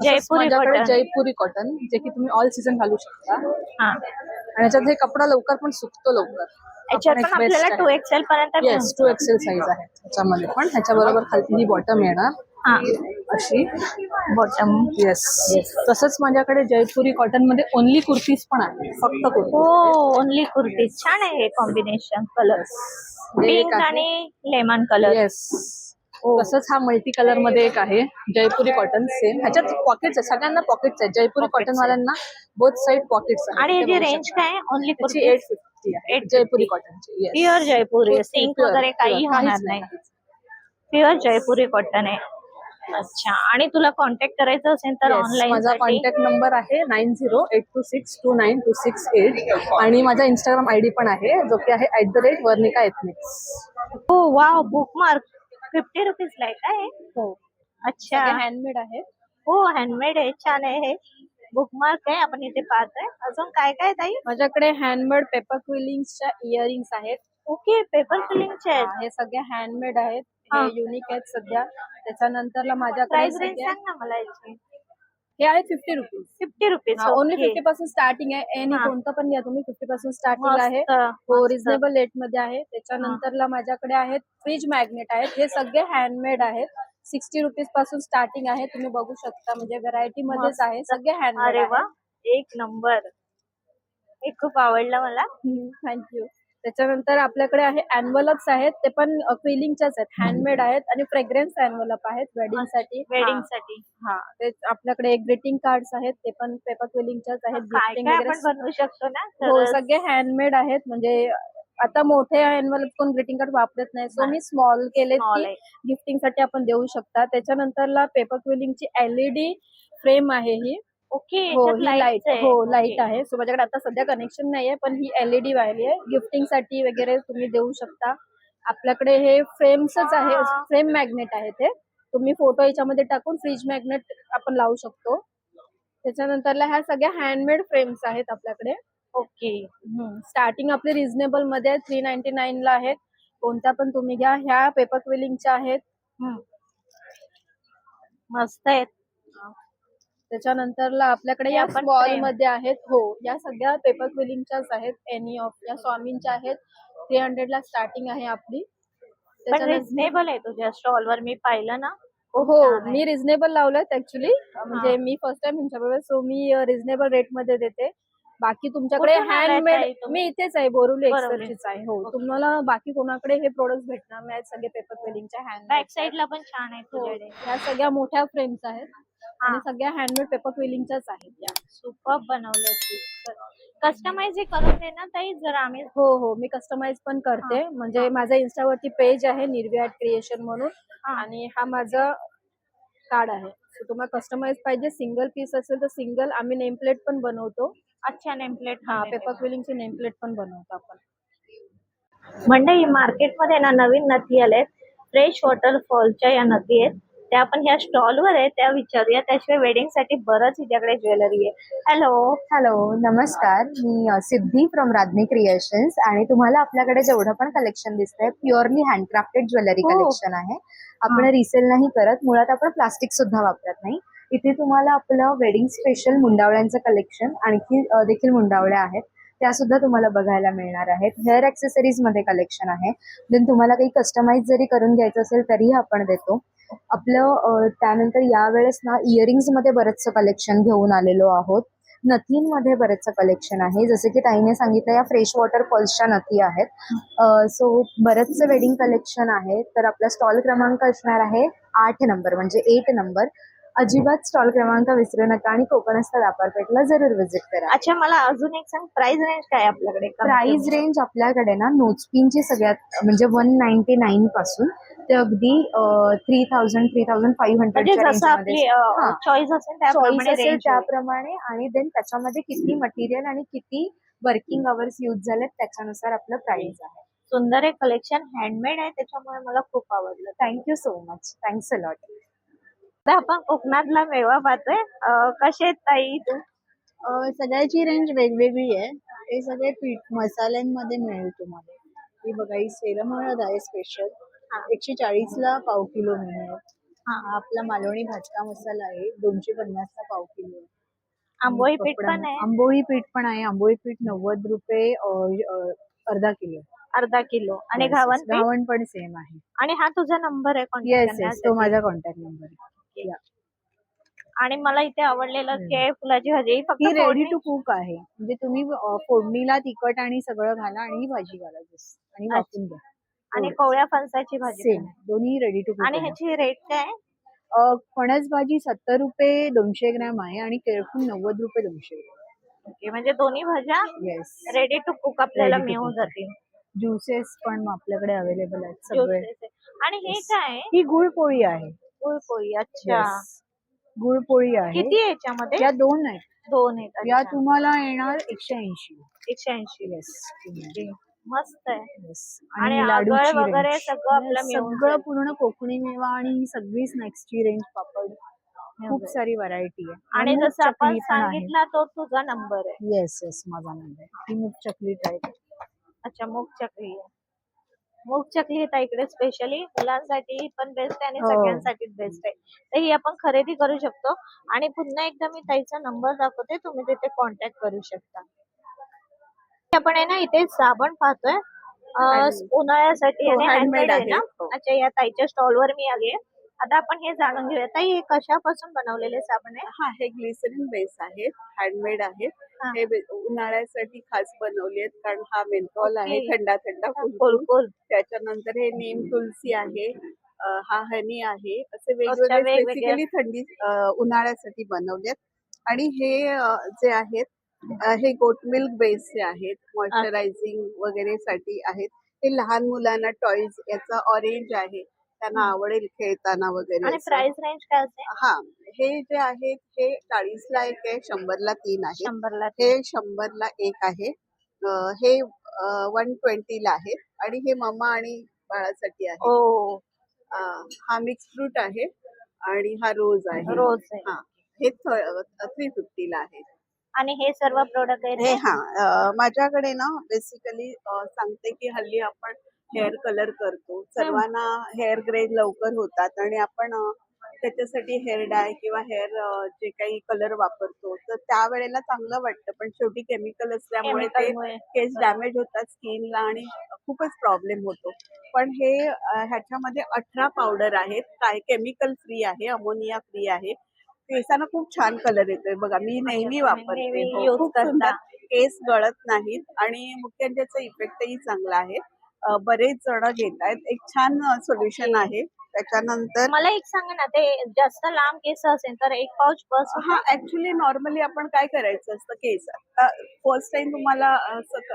जयपुरी माझ्याकडे cotton. जयपुरी कॉटन, जे की तुम्ही ऑल सीझन घालू शकता. हा. आणि याच्यात हे कपडा लवकर पण सुकतो लवकर. याच्यात पण आपल्याला 2XL पर्यंत येस, 2XL साईज आहे त्याच्यामध्ये पण. ह्याच्याबरोबर खालती ही बॉटम येणार. हा. अशी बॉटम. येस. तसंच माझ्याकडे जयपुरी कॉटन मध्ये ओनली कुर्तीज पण आहे, फक्त कुर्ती. हो ओनली कुर्तीज. छान आहे हे कॉम्बिनेशन कलर्स. पिंक आणि लेमन कलर. येस. तसंच हा मल्टी कलर मध्ये एक आहे जयपुरी कॉटन सेम. ह्याच्यात पॉकेट्स आहे, सगळ्यांना पॉकेट्स आहेत. जयपुरी कॉटन वाल्यांना बोथ साइड पॉकेट्स आहेत. आणि याची रेंज काय? ओनली कुर्ती 850 आहे जयपुरी कॉटनची. प्युअर जयपुरी. सिंक वगैरे काही होणार नाही. प्युअर जयपुरी कॉटन आहे. अच्छा. आणि तुला कॉन्टॅक्ट करायचं असेल तर ऑनलाईन माझा कॉन्टॅक्ट नंबर आहे 9082629268 आणि माझा इंस्टाग्राम आयडी पण आहे, जो की आहे @वर्णिका एथनिक्स. हो वाव. बुकमार्क 50 रुपीजला आहे काय? हो. अच्छा. हँडमेड आहे. हो हँडमेड आहे. छान आहे हे. बुकमार्क आहे आपण इथे पाहतोय. अजून काय काय ताई? माझ्याकडे हँडमेड पेपर क्विलिंग्सच्या इयरिंग्स आहेत. ओके. पेपर फिलिंगचे आहेत. हे सगळे हँडमेड आहेत. हे युनिक आहेत सध्या. त्याच्यानंतरला माझ्याकडे प्राइस रेंज सांग ना मला याची. हे आहे 50 रुपीज. 50 रुपीज. ओनली 50 पासून स्टार्टिंग आहे. एनी कोणतं पण घ्या तुम्ही, 50 पासून स्टार्टिंग आहे. हो, रिझनेबल रेट मध्ये आहे. त्याच्यानंतरला माझ्याकडे आहेत फ्रीज मॅग्नेट आहेत. हे सगळे हँडमेड आहेत. 60 रुपीज पासून स्टार्टिंग आहे. तुम्ही बघू शकता, म्हणजे व्हरायटी मध्येच आहे. सगळे हँडमेड अरे वा आहे. एक नंबर. हे खूप आवडलं मला. थँक्यू. त्याच्यानंतर आपल्याकडे आहे एन्व्हलप्स आहेत, ते पण क्विलिंगच्याच आहेत, हँडमेड आहेत आणि फ्रेग्रन्स एन्व्हलप आहेत वेडिंग साठी. वेडिंग साठी हा ते आपल्याकडे ग्रीटिंग कार्ड्स आहेत, ते पण पेपर क्विलिंगच्याच आहेत. काय गिफ्टिंग काय वगैरे आपण बनवू शकतो ना हो खरंच. सगळे हँडमेड आहेत. म्हणजे आता मोठे एन्व्हलप कोण ग्रीटिंग कार्ड वापरत नाही, सो मी स्मॉल केले Small की आहे. गिफ्टिंग साठी आपण देऊ शकता. त्याच्यानंतरला पेपर क्विलिंगची LED फ्रेम आहे ही. ओके हो याच्यात ही lights लाईट आहे. हो ओके. लाईट आहे. सो माझ्याकडे आता सध्या कनेक्शन नाहीये, पण ही LED वाली आहे. गिफ्टिंग साठी वगैरे तुम्ही देऊ शकता. आपल्याकडे हे फ्रेम्सच आहे, फ्रेम मॅग्नेट आहे ते. तुम्ही फोटो याच्यामध्ये टाकून फ्रीज मॅग्नेट आपण लावू शकतो. त्याच्यानंतरला ह्या सगळ्या हँडमेड फ्रेम्स आहेत आपल्याकडे. ओके. स्टार्टिंग आपली रिझनेबल मध्ये 399 ला आहेत. कोणत्या पण तुम्ही घ्या. ह्या पेपर क्विलिंगच्या आहेत. मस्त आहेत. त्याच्यानंतरला आपल्याकडे हे या आपण स्मॉल frame. मध्ये आहेत. हो या सगळ्या पेपर क्विलिंगच्याच आहेत. एनी ऑफ या स्वामींच्या आहेत. 300 ला स्टार्टिंग आहे आपली. पण रिझनेबल आहे तुझ्या स्टॉल वर मी पाहिलं ना. खूप हो छान आहे. मी रिझनेबल लावलेत ऍक्च्युली. म्हणजे मी फर्स्ट टाइम तुमच्याबरोबर, सो मी रिझनेबल रेट मध्ये देते. बाकी तुमच्याकडे कुठून आलाय हँडमेड, ताई तुम्ही? मी इथेच आहे बोरिवली बोरिवली. एक्सचेंजचीच आहे. हो तुम्हाला बाकी कोणाकडे हे प्रोडक्ट भेटणार नाही, सगळे पेपर क्विलिंगच्या हँड बॅक साइड ला पण छान आहे तुझ्याकडे. ह्या सगळ्या मोठ्या फ्रेम्स आहेत आणि सगळ्या हँडमेड पेपर क्विलिंगच्याच आहेत या. सुपर बनवलंय तू. कस्टमाइज करून दे ना ताई जर आम्ही. हो हो मी कस्टमाइज पण करते. म्हणजे माझा इन्स्टावरती पेज आहे निर्वी आर्ट क्रिएशन म्हणून, आणि हा माझा कार्ड आहे. So तुम्हाला कस्टमाइज पाहिजे, सिंगल पीस असेल तर सिंगल, आम्ही नेमप्लेट पण बनवतो. अच्छा नेमप्लेट. हा पेपर क्विलिंगची नेमप्लेट पण बनवतो आपण. मंडई मार्केटमध्ये ना नवीन नथी आलेत. फ्रेश वॉटरफॉलच्या या नथी आहेत त्या आपण ह्या स्टॉल वर आहे त्या विचारूया. त्याशिवाय वेडिंग साठी बरंच हिच्याकडे ज्वेलरी आहे. हॅलो. हॅलो नमस्कार, मी सिद्धी फ्रॉम राधनी क्रिएशन्स. आणि तुम्हाला आपल्याकडे जेवढं पण कलेक्शन दिसतंय प्युअरली हँडक्राफ्टेड ज्वेलरी कलेक्शन आहे. आपण रिसेल नाही करत, मुळात आपण प्लास्टिक सुद्धा वापरत नाही. इथे तुम्हाला आपलं वेडिंग स्पेशल मुंडावळ्यांचं कलेक्शन, आणखी देखील मुंडावळ्या आहेत त्या सुद्धा तुम्हाला बघायला मिळणार आहेत. हेअर ऍक्सेसरीज मध्ये कलेक्शन आहे. देन तुम्हाला काही कस्टमाइज जरी करून घ्यायचं असेल तरीही आपण देतो. आपलं त्यानंतर यावेळेस ना इयरिंग्स मध्ये बरंचसं कलेक्शन घेऊन आलेलो आहोत. नथींमध्ये बरेचसं कलेक्शन आहे. जसे की ताईने सांगितलं या फ्रेश वॉटर पल्सच्या नथी आहेत. सो बरेचसे वेडिंग कलेक्शन आहे. तर आपला स्टॉल क्रमांक असणार आहे 8 नंबर, म्हणजे 8 नंबर. अजिबात स्टॉल क्रमांक विसरू नका आणि कोकणस्थ व्यापारपेठला जरूर व्हिजिट करा. अच्छा मला अजून एक सांग, प्राइस रेंज काय आहे आपल्याकडे? प्राइस रेंज आपल्याकडे ना नोजपिनची सगळ्यात म्हणजे 199 पासून ते अगदी 3000 3500 म्हणजे जसं आपली चॉईस असेल त्याप्रमाणे असेल रेंज. त्याप्रमाणे. आणि देन त्याच्यामध्ये किती मटेरियल आणि किती वर्किंग अवर्स यूज झालेत त्याच्यानुसार आपलं प्राइस आहे. सुंदर आहे कलेक्शन, हँडमेड आहे त्याच्यामुळे मला खूप आवडलं. Thank you so much. Thanks a lot. तर आपण कोकणातला मेवा पाहतोय. कसे आहेत ताई तू? सगळ्याची रेंज वेगवेगळी आहे. हे सगळे पीठ मसाल्यांमध्ये मिळेल तुम्हाला. ही बघा ही सेलम हळद आहे स्पेशल, 140 ला पाव किलो मिळेल. हा आपला मालवणी भाजका मसाला आहे 250 ला पाव किलो. आंबोळी पीठ पण आहे. आंबोळी पीठ पण आहे. आंबोळी पीठ 90 रुपये अर्धा किलो. अर्धा किलो. आणि घावन पीठ? घावण पण सेम आहे. आणि हा तुझा नंबर आहे contact येस येस करण्यासाठी? तो माझा कॉन्टॅक्ट नंबर आहे. आणि मला इथे आवडलेलं केळ फुलाची भाजी ही फक्त ही रेडी फोडणी- टू कुक आहे. म्हणजे तुम्ही फोडणीला तिखट आणि सगळं घाला आणि ही भाजी घाला जस्ट आणि वाफून घ्या. आणि कोवळ्या फणसाची भाजी सेम पण आहे. दोन्ही रेडी टू कुक. आणि ह्याची रेट काय आहे? फणस भाजी 70 रुपये 200 ग्रॅम आहे आणि केळफूल 90 रुपये 200 ग्रॅम. ओके म्हणजे दोन्ही भाज्या येस रेडी टू कुक आपल्याला Ready to मिळून cook. जातील. ज्युसेस पण आपल्याकडे अवेलेबल आहेत सगळे. Juices आहे. आणि हे काय आहे? ही गुळपोळी आहे. गुळपोळी. अच्छा. Yes. गुळपोळी आहे. किती आहे याच्यामध्ये? या 2 आहेत. 2 आहेत. या अच्छा. तुम्हाला येणार 180. 180. येस मस्त आहे. येस. आणि आणि आगळ लाडूची वगैरे रेंज. सगळं आपलं मिळून सगळं जाईल. पूर्ण कोकणी मेवा आणि ही सगळी स्नॅक्सची रेंज पापड खूप सारी व्हरायटी आहे. आणि मूग जसं आपण चकली पण आहे. सांगितला तो तुझा नंबर आहे. येस येस माझा नंबर आहे. ही मूग चकली ट्राय करा. अच्छा मूग चकली आहे. मूग चकली आहे इकडे स्पेशली मुलांसाठी पण बेस्ट आहे आणि हो. सगळ्यांसाठीच बेस्ट आहे. तर ही आपण खरेदी करू शकतो. आणि पुन्हा एकदा मी ताईचा नंबर दाखवते, तुम्ही तिथे कॉन्टॅक्ट करू शकता. आपण आहे ना इथे साबण पाहतोय Handmade. उन्हाळ्यासाठी हो, आणि handmade हँडमेड आहे आहे. ना. हो. अच्छा या ताईच्या स्टॉल वर मी आली आहे. आता आपण हे जाणून घेऊया ताई, हे कशापासून बनवलेले साबण आहे? हा, हे ग्लिसरीन बेस आहेत, हँडमेड आहेत. हे उन्हाळ्यासाठी खास बनवले आहेत, कारण हा मेंथॉल आहे, ओके. थंडा थंडा कोल. त्याच्यानंतर हे नीम तुलसी आहे, हा हनी आहे, असे अच्छा, वेगवेगळे वेगवेगळे. बेसिकली थंडी उन्हाळ्यासाठी बनवलेत. आणि हे जे आहेत हे गोट मिल्क बेसचे आहेत, मॉइश्चरायझिंग वगैरे साठी आहेत. हे लहान मुलांना टॉईज, याचा ऑरेंज आहे, त्यांना आवडेल खेळताना वगैरे आणि असं. प्राइस रेंज काय असेल? हा, हे जे आहेत हे 40ला एक आहे, 100ला 3 आहे. 100ला हे 100ला एक आहे. हे 120ला आहे. आणि हे मम्मा आणि बाळासाठी आहे. ओ, हा मिक्स फ्रूट आहे आणि हा रोज आहे. रोज आहे. हा, हे 350ला आहे. आणि हे सर्व प्रोडक्ट हे आहेत माझ्याकडे ना बेसिकली सांगते की हल्ली आपण हेअर कलर करतो, सर्वांना हेअर ग्रे लवकर होतात आणि आपण त्याच्यासाठी हेअर डाय किंवा हेअर जे काही कलर वापरतो, तर त्यावेळेला चांगलं वाटतं, पण शेवटी केमिकल असल्यामुळे ते केमिकलमुळे. केस डॅमेज होतात स्किनला आणि खूपच प्रॉब्लेम होतो. पण हे ह्याच्यामध्ये 18 पावडर आहेत, काय केमिकल फ्री आहे, अमोनिया फ्री आहे. केसांना खूप छान कलर येतोय बघा, मी नेहमी वापरते. नेहमी हो, use खूप करता. सुंदर, केस गळत नाहीत आणि मुख्य त्याचा इफेक्टही चांगला आहे. बरेच जण घेत आहेत, एक छान सोल्युशन आहे. त्याच्यानंतर मला एक सांगा ना, ते जास्त लांब केस असेल तर एक पाऊच बस होतं? हा, ऍक्च्युली नॉर्मली आपण काय करायचं असतं, केस फर्स्ट टाइम तुम्हाला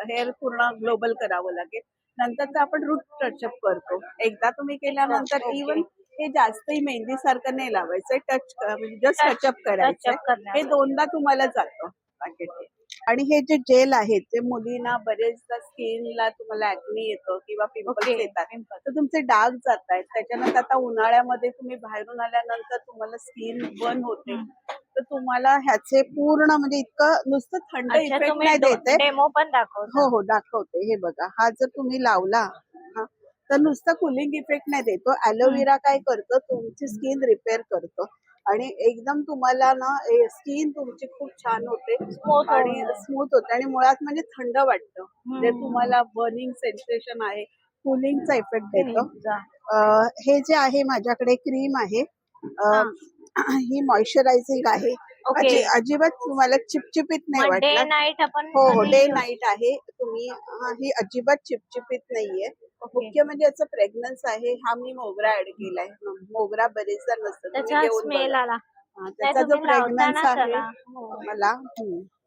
हेअर पूर्ण ग्लोबल करावं लागेल, नंतर तर आपण रूट टचअप करतो. एकदा तुम्ही केल्यानंतर ओके. इव्हन हे जास्तही मेहंदी सारखं नाही लावायचंय, टच म्हणजे जस्ट टचअप करायचंय. टचअप करण्याचं. हे 2दा तुम्हाला जातं पाकिट. आणि हे जे जेल आहेत ते मुलींना बरेचदा स्किनला तुम्हाला ऍक्नी येतं किंवा पिंपल्स ओके. येतात, तर तुमचे डाग जात आहेत. त्याच्यानंतर आता उन्हाळ्यामध्ये तुम्ही बाहेरून आल्यानंतर तुम्हाला स्किन बर्न होते, तर तुम्हाला ह्याचे पूर्ण म्हणजे इतकं नुसतं थंड अच्छा, इफेक्ट तुम्ही नाही देते. डेमो पण दाखवता? हो, दाखवते. हे बघा, हा जर तुम्ही लावला तर नुसतं कुलिंग इफेक्ट नाही देतो. ॲलोवेरा काय करतं, तुमची स्किन रिपेअर करतं आणि एकदम तुम्हाला ना स्किन तुमची खूप छान होते आणि स्मूथ होते आणि मुळात म्हणजे थंड वाटतं. जे तुम्हाला बर्निंग सेन्सेशन आहे, कुलिंगचा इफेक्ट देतं. हे जे आहे माझ्याकडे क्रीम आहे, ही मॉइश्चरायझिंग आहे. ओके. अजिबात तुम्हाला चिपचिपीत नाही डे वाटणार. नाईट आपण हो, कधीही डे use- नाईट आहे. तुम्ही ही अजिबात चिपचिपीत नाहीये. ओके. मुख्य म्हणजे याचं फ्रेग्रन्स आहे, हा मी मोगरा ऍड केलाय. मोगरा बरेचदा नसतं, तुम्ही त्याचा घेऊन स्मेल बघा. आला. त्याचा जो तुम्ही लावता फ्रेग्रन्स ना आहे त्याला. हो. मला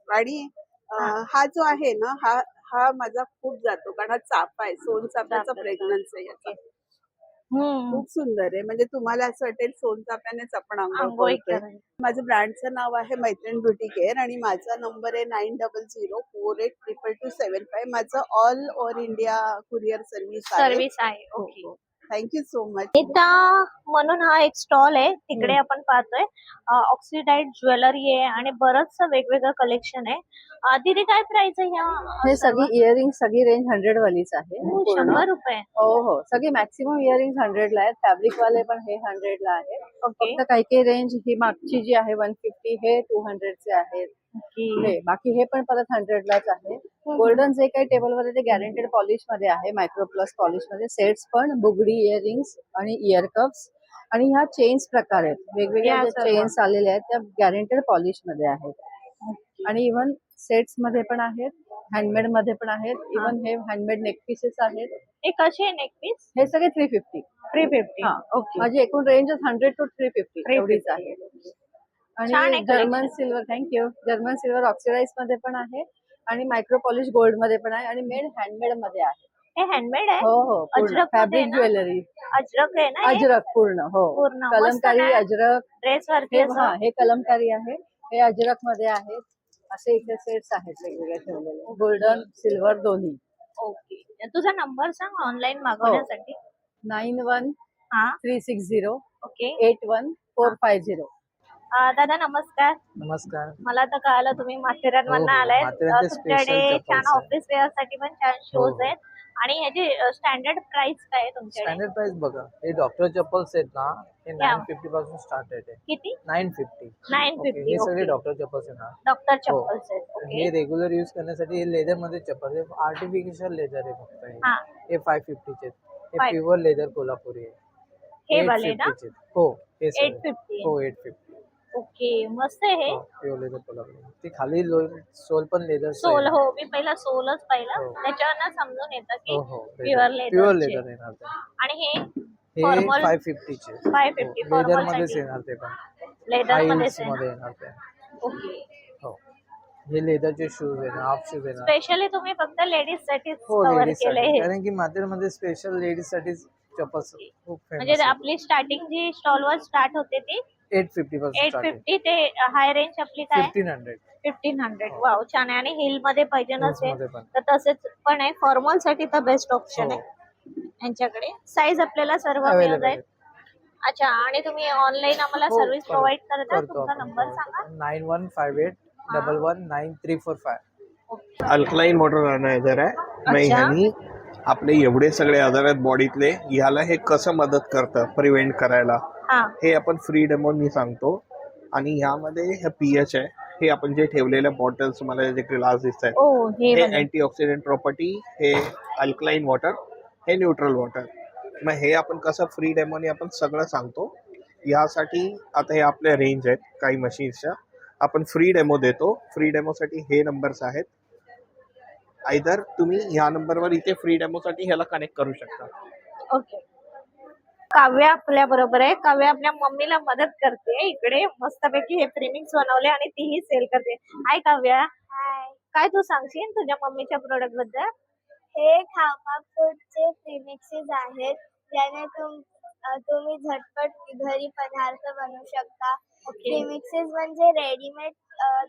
आणि हा जो आहे ना, हा माझा खूप जातो, कारण हा चाफा आहे, सोनचाफ्याचा फ्रेग्रन्स आहे याचा. खूप सुंदर आहे, म्हणजे तुम्हाला असं वाटेल सोनचाफ्यानेच आपण अंघोळ आंघोळ करतोय. करायची. माझं ब्रँडचं नाव आहे मैत्रीण ब्युटी केअर आणि माझा नंबर आहे 9004822275. माझं all over India courier service आहे. सर्व्हिस आहे. ओके. Thank you so much. इथं म्हणून हा एक स्टॉल आहे, तिकडे आपण पाहतोय ऑक्सिडाइज ज्वेलरी आहे आणि बरंच वेगवेगळं कलेक्शन आहे. दीदी काय प्राइस आहे हे ह्या सगळी इयरिंग सगळी रेंज 100 वालीच आहे पूर्ण. 100 रुपये? हो हो, सगळी मॅक्सिमम इयरिंग 100 ला आहेत. फॅब्रिक वाले पण हे 100 ला आहे. ओके. फक्त काही रेंज ही मागची जी आहे 150 हे 200 चे आहेत. हे बाकी हे पण परत 100 लाच आहे. गोल्डन जे काही टेबल वर ते गॅरंटेड पॉलिश मध्ये आहे, मायक्रो प्लस पॉलिश मध्ये. सेट्स पण बुगडी इयरिंग्स आणि इयर कप्स आणि ह्या चेन्स प्रकार आहेत. वेगवेगळ्या या ज्या सर्व. चेन्स आलेल्या आहेत त्या गॅरंटेड पॉलिश मध्ये आहेत. आणि इव्हन सेट्स मध्ये पण आहेत, हँडमेड मध्ये पण आहेत. इव्हन हे हँडमेड नेक पीसेस आहेत. हे कसे आहे नेक पीस? हे सगळे 350. 350. हा, ओके. माझी एकूण रेंज 100 to 350 एवढीच आहे. छान आहे आणि German collection. Silver, thank you. German silver oxidise मध्ये पण आहे आणि मायक्रो पॉलिश गोल्ड मध्ये पण आहे आणि मेड हँडमेड मध्ये आहे. हे हँडमेड आहे? हो हो, पूर्ण अजरक मध्ये फॅब्रिक ना? ज्वेलरी. अजरक आहे ना हे? अजरक पूर्ण. हो, पूर्ण. मस्त कलमकारी नाही? अजरक. ड्रेस वरती हे असं? हे कलमकारी आहे, हे अजरक मध्ये आहेत. असे इथे सेट्स आहेत वेगवेगळे ठेवलेले, गोल्डन सिल्वर दोन्ही. ओके. तुझा नंबर सांग ऑनलाईन हो. मागवण्यासाठी. 9136081450. ओके. दादा नमस्कार. नमस्कार. मला तर कळालं तुम्ही माथेरानवरनं हो, आलाय. माथेरानचे तुमच्याकडे special छान चप्पल्स आहे. ऑफिस वेअर साठी पण छान शूज हो. आहेत. आणि ह्याची स्टँडर्ड प्राइस काय आहे तुमच्याकडे? स्टँडर्ड प्राइस बघा, हे डॉक्टर चप्पल्स आहेत ना, हे या. 950 पासून स्टार्ट आहे. किती? 950. 950. हे सगळे ओके. डॉक्टर चप्पल्स आहे ना. डॉक्टर हो. चप्पल्स आहेत. हे ओके. रेग्युलर यूज करण्यासाठी हे लेदर मध्ये चप्पल आहे. आर्टिफिशियल लेदर आहे फक्त हे. हा. हे 550 चे. हे 550. प्युअर लेदर कोल्हापुरी आहे. हे वाले ना 850 चे. हो हे सगळे. 850 हो 850. ओके मस्त आहे हे प्युअर लेदर कोल्हापुरी. ते खाली सोल पण लेदर सोल हो मी पहिला सोलच पाहिलं हो. त्याच्यावर समजून येतं की हो हो प्युअर प्युअर लेदर लेदर येणार ते. आणि हे हे फॉर्मल 550 चे. 550 लेदर फॉर्मल मध्येच साठी येणार ते पण. लेदर मध्येच हाईल्स आहे मध्ये ना येणार ते. ओके हो हे लेदरचे शूज येणार, हाफ शूज येणार. स्पेशली तुम्ही फक्त लेडीज साठीच हो कव्हर लेडीज केलंय साठी, हे कारण की मार्केटमध्ये स्पेशल लेडीज साठी चप्पल खूप म्हणजे फेमस आहे. आपली स्टार्टिंग जी स्टॉल वर स्टार्ट होते ती 850 पासून स्टार्ट आहे. 850 ते हाय रेंज आपली काय 1500 1500 वाव छान आहे आणि हिल मध्ये पाहिजे Heels नसेल मध्ये पण. तर तसेच पण आहे फॉर्मल साठी तर बेस्ट ऑप्शन हो. आहे यांच्याकडे साईज आपल्याला सर्व मिळत अवेलेबल आहेत अच्छा आणि तुम्ही ऑनलाईन आम्हाला हो, सर्व्हिस करतो. प्रोव्हाइड करता करतो तुमचा आपण नंबर provide सांगा करतो. 9158119345. अल्कलाईन वॉटर ऑर्गनायझर आहे मग अच्छा. ह्यानी आपले एवढे सगळे आजार आहेत बॉडीतले ह्याला हे कसं मदत करतं प्रिव्हेंट करायला हा हे आपण फ्री डेमो मी सांगतो आणि ह्यामध्ये हे पीएच आहे हे आपण जे ठेवलेल्या बॉटल्स मला जे ग्लास दिसत आहेत ओ हे हे बघा. अँटीऑक्सिडंट प्रॉपर्टी हे अल्कलाईन वॉटर हे न्यूट्रल वॉटर मग हे आपण कसं फ्री डेमोनी आपण सगळं सांगतो यासाठी आता हे आपल्या रेंज आहेत काही मशीन्सच्या आपण फ्री डेमो देतो फ्री डेमोसाठी हे नंबर्स आहेत आयदर तुम्ही ह्या नंबरवर इथे फ्री डेमोसाठी ह्याला कनेक्ट करू शकता ओके काव्या आपल्या बरोबर आहे काव्या आपल्या मम्मीला मदत करते इकडे मस्तपैकी हे प्रीमिक्स बनवले आणि तीही सेल करते हाय काव्या काय तू सांगशील तुझ्या मम्मीच्या प्रोडक्ट बद्दल हे खामा फूडचे प्रीमिक्सेस आहेत ज्याने तुम्ही झटपट घरी पदार्थ बनवू शकता. प्रीमिक्सेस म्हणजे रेडीमेड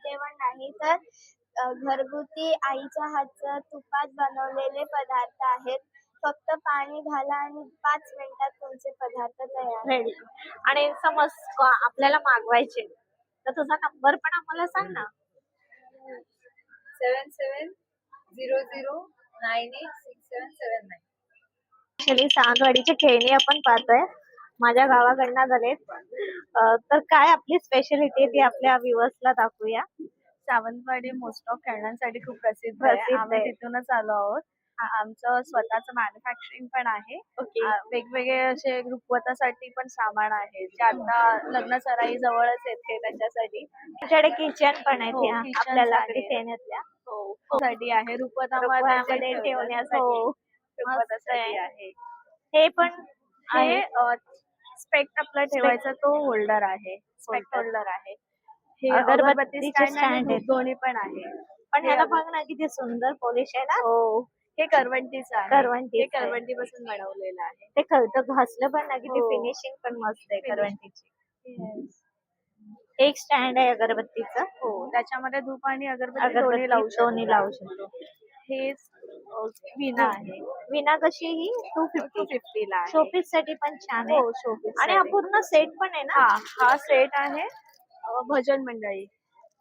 जेवण नाही तर घरगुती आईच्या हातचं तुपात बनवलेले पदार्थ आहेत. फक्त पाणी घाला आणि 5 मिनिटात तुमचे पदार्थ तयार. रेडी आणि समज आपल्याला मागवायचे तर तुझा नंबर पण आम्हाला सांग ना 7700986779. ऍक्च्युली सावंतवाडीची खेळणी आपण पाहतोय माझ्या गावाकडनं झालेत तर काय आपली स्पेशालिटी ती आपल्या व्ह्युअर्सला दाखवूया सावंतवाडी मोस्ट ऑफ खेळण्यांसाठी खूप प्रसिद्ध प्रसिद्ध आहे. आम्ही आहे. तिथूनच आलो आहोत. आमचं स्वतःचं मॅन्युफॅक्चरिंग पण आहे. वेगवेगळे असे रुखवतासाठी पण सामान आहे जे आता लग्न सराई जवळच येते त्याच्यासाठी. तुमच्याकडे किचन पण आहेत हो, ह्या kitchens आपल्या आहेत. लाकडी खेळण्यातल्या साठी आहे रुखवतामध्ये रुखवतामध्ये ठेवण्यासाठी. हो, मस्त रुखवतासाठी आहे. आहे. हे पण हे आहे. स्पेक्ट आपला ठेवायचा तो होल्डर आहे. स्पेक्ट होल्डर आहे. हे अगरबत्तीचे अगरबत्ती स्टँड आणि stand आहेत. धूपधुणी पण आहे. पण हे ह्याला अगं- बघ ना किती सुंदर पॉलिश आहे ना हो हे करवंटीचं आहे. करवंटीचं हे आहे. करवंटीपासून बनवलेलं आहे. ते खरं घासलं पण ना किती हो. फिनिशिंग पण मस्त आहे Finishing. करवंटीची Yes. एक स्टँड आहे अगरबत्तीचं हो त्याच्यामध्ये धूप आणि अगरबत्ती अगरबत्ती दोन्ही लावू दोन्ही लावू शकतो हे विना आहे. विना कशी ही 250 250 ला आहे. शोपीस साठी पण छान आहे हो शोपीस आणि हा पूर्ण सेट पण आहे ना हा सेट आहे भजन मंडळी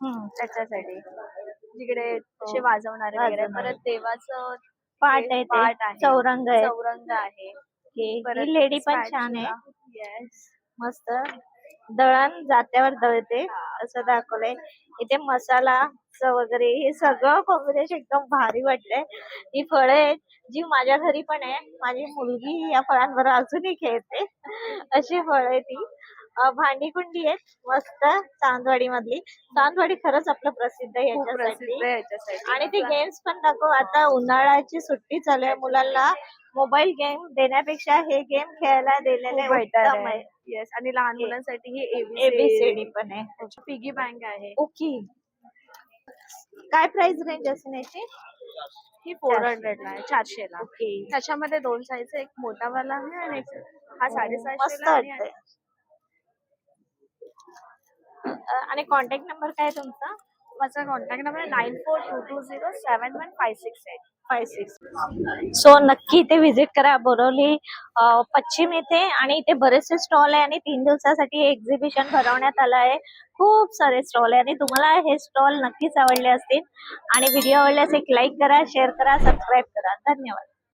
त्याच्यासाठी जिकडे असे वाजवणारे वगैरे. वाजवणारे. परत देवाचं पाट आहे पाट ते आहे. चौरंग आहे चौरंग आहे. ही लेडी पण छान आहे येस मस्त दळण जात्यावर दळते असं दाखवलंय इथे मसाला वगैरे हे सगळं कॉम्बिनेशन एकदम भारी वाटतंय ही फळं आहेत जी माझ्या घरी पण आहे माझी मुलगी या फळांवर अजूनही खेळते अशी फळं आहे ती भांडी कुंडी आहेत मस्त चांदवाडी मधली चांदवाडी खरंच आपलं प्रसिद्ध आहे याच्यासाठी आणि ते गेम्स पण दाखव आता उन्हाळ्याची सुट्टी चालू आहे मुलांना मोबाईल गेम देण्यापेक्षा हे गेम खेळायला दिलेले उत्तम आहे येस आणि लहान मुलांसाठी ही एबीसीडी पण आहे पिगी बँक आहे. ओके काय प्राइस रेंज असेल याची ही 400 ला आहे 400 ला. ओके त्याच्यामध्ये 2 साईज एक मोठा वाला आहे आणि एक हा 750 मस्त ला आहे. वाटतंय आणि कॉन्टॅक्ट नंबर काय आहे तुमचा माझा कॉन्टॅक्ट नंबर 9422071568. सो नक्की इथे व्हिजिट करा बोरवली पश्चिम इथे आणि इथे बरेचसे स्टॉल आहे आणि 3 दिवसासाठी हे एक्झिबिशन भरवण्यात आलं आहे खूप सारे स्टॉल आहे आणि तुम्हाला हे स्टॉल नक्कीच आवडले असतील आणि व्हिडिओ आवडल्यास एक लाईक करा शेअर करा सबस्क्राईब करा धन्यवाद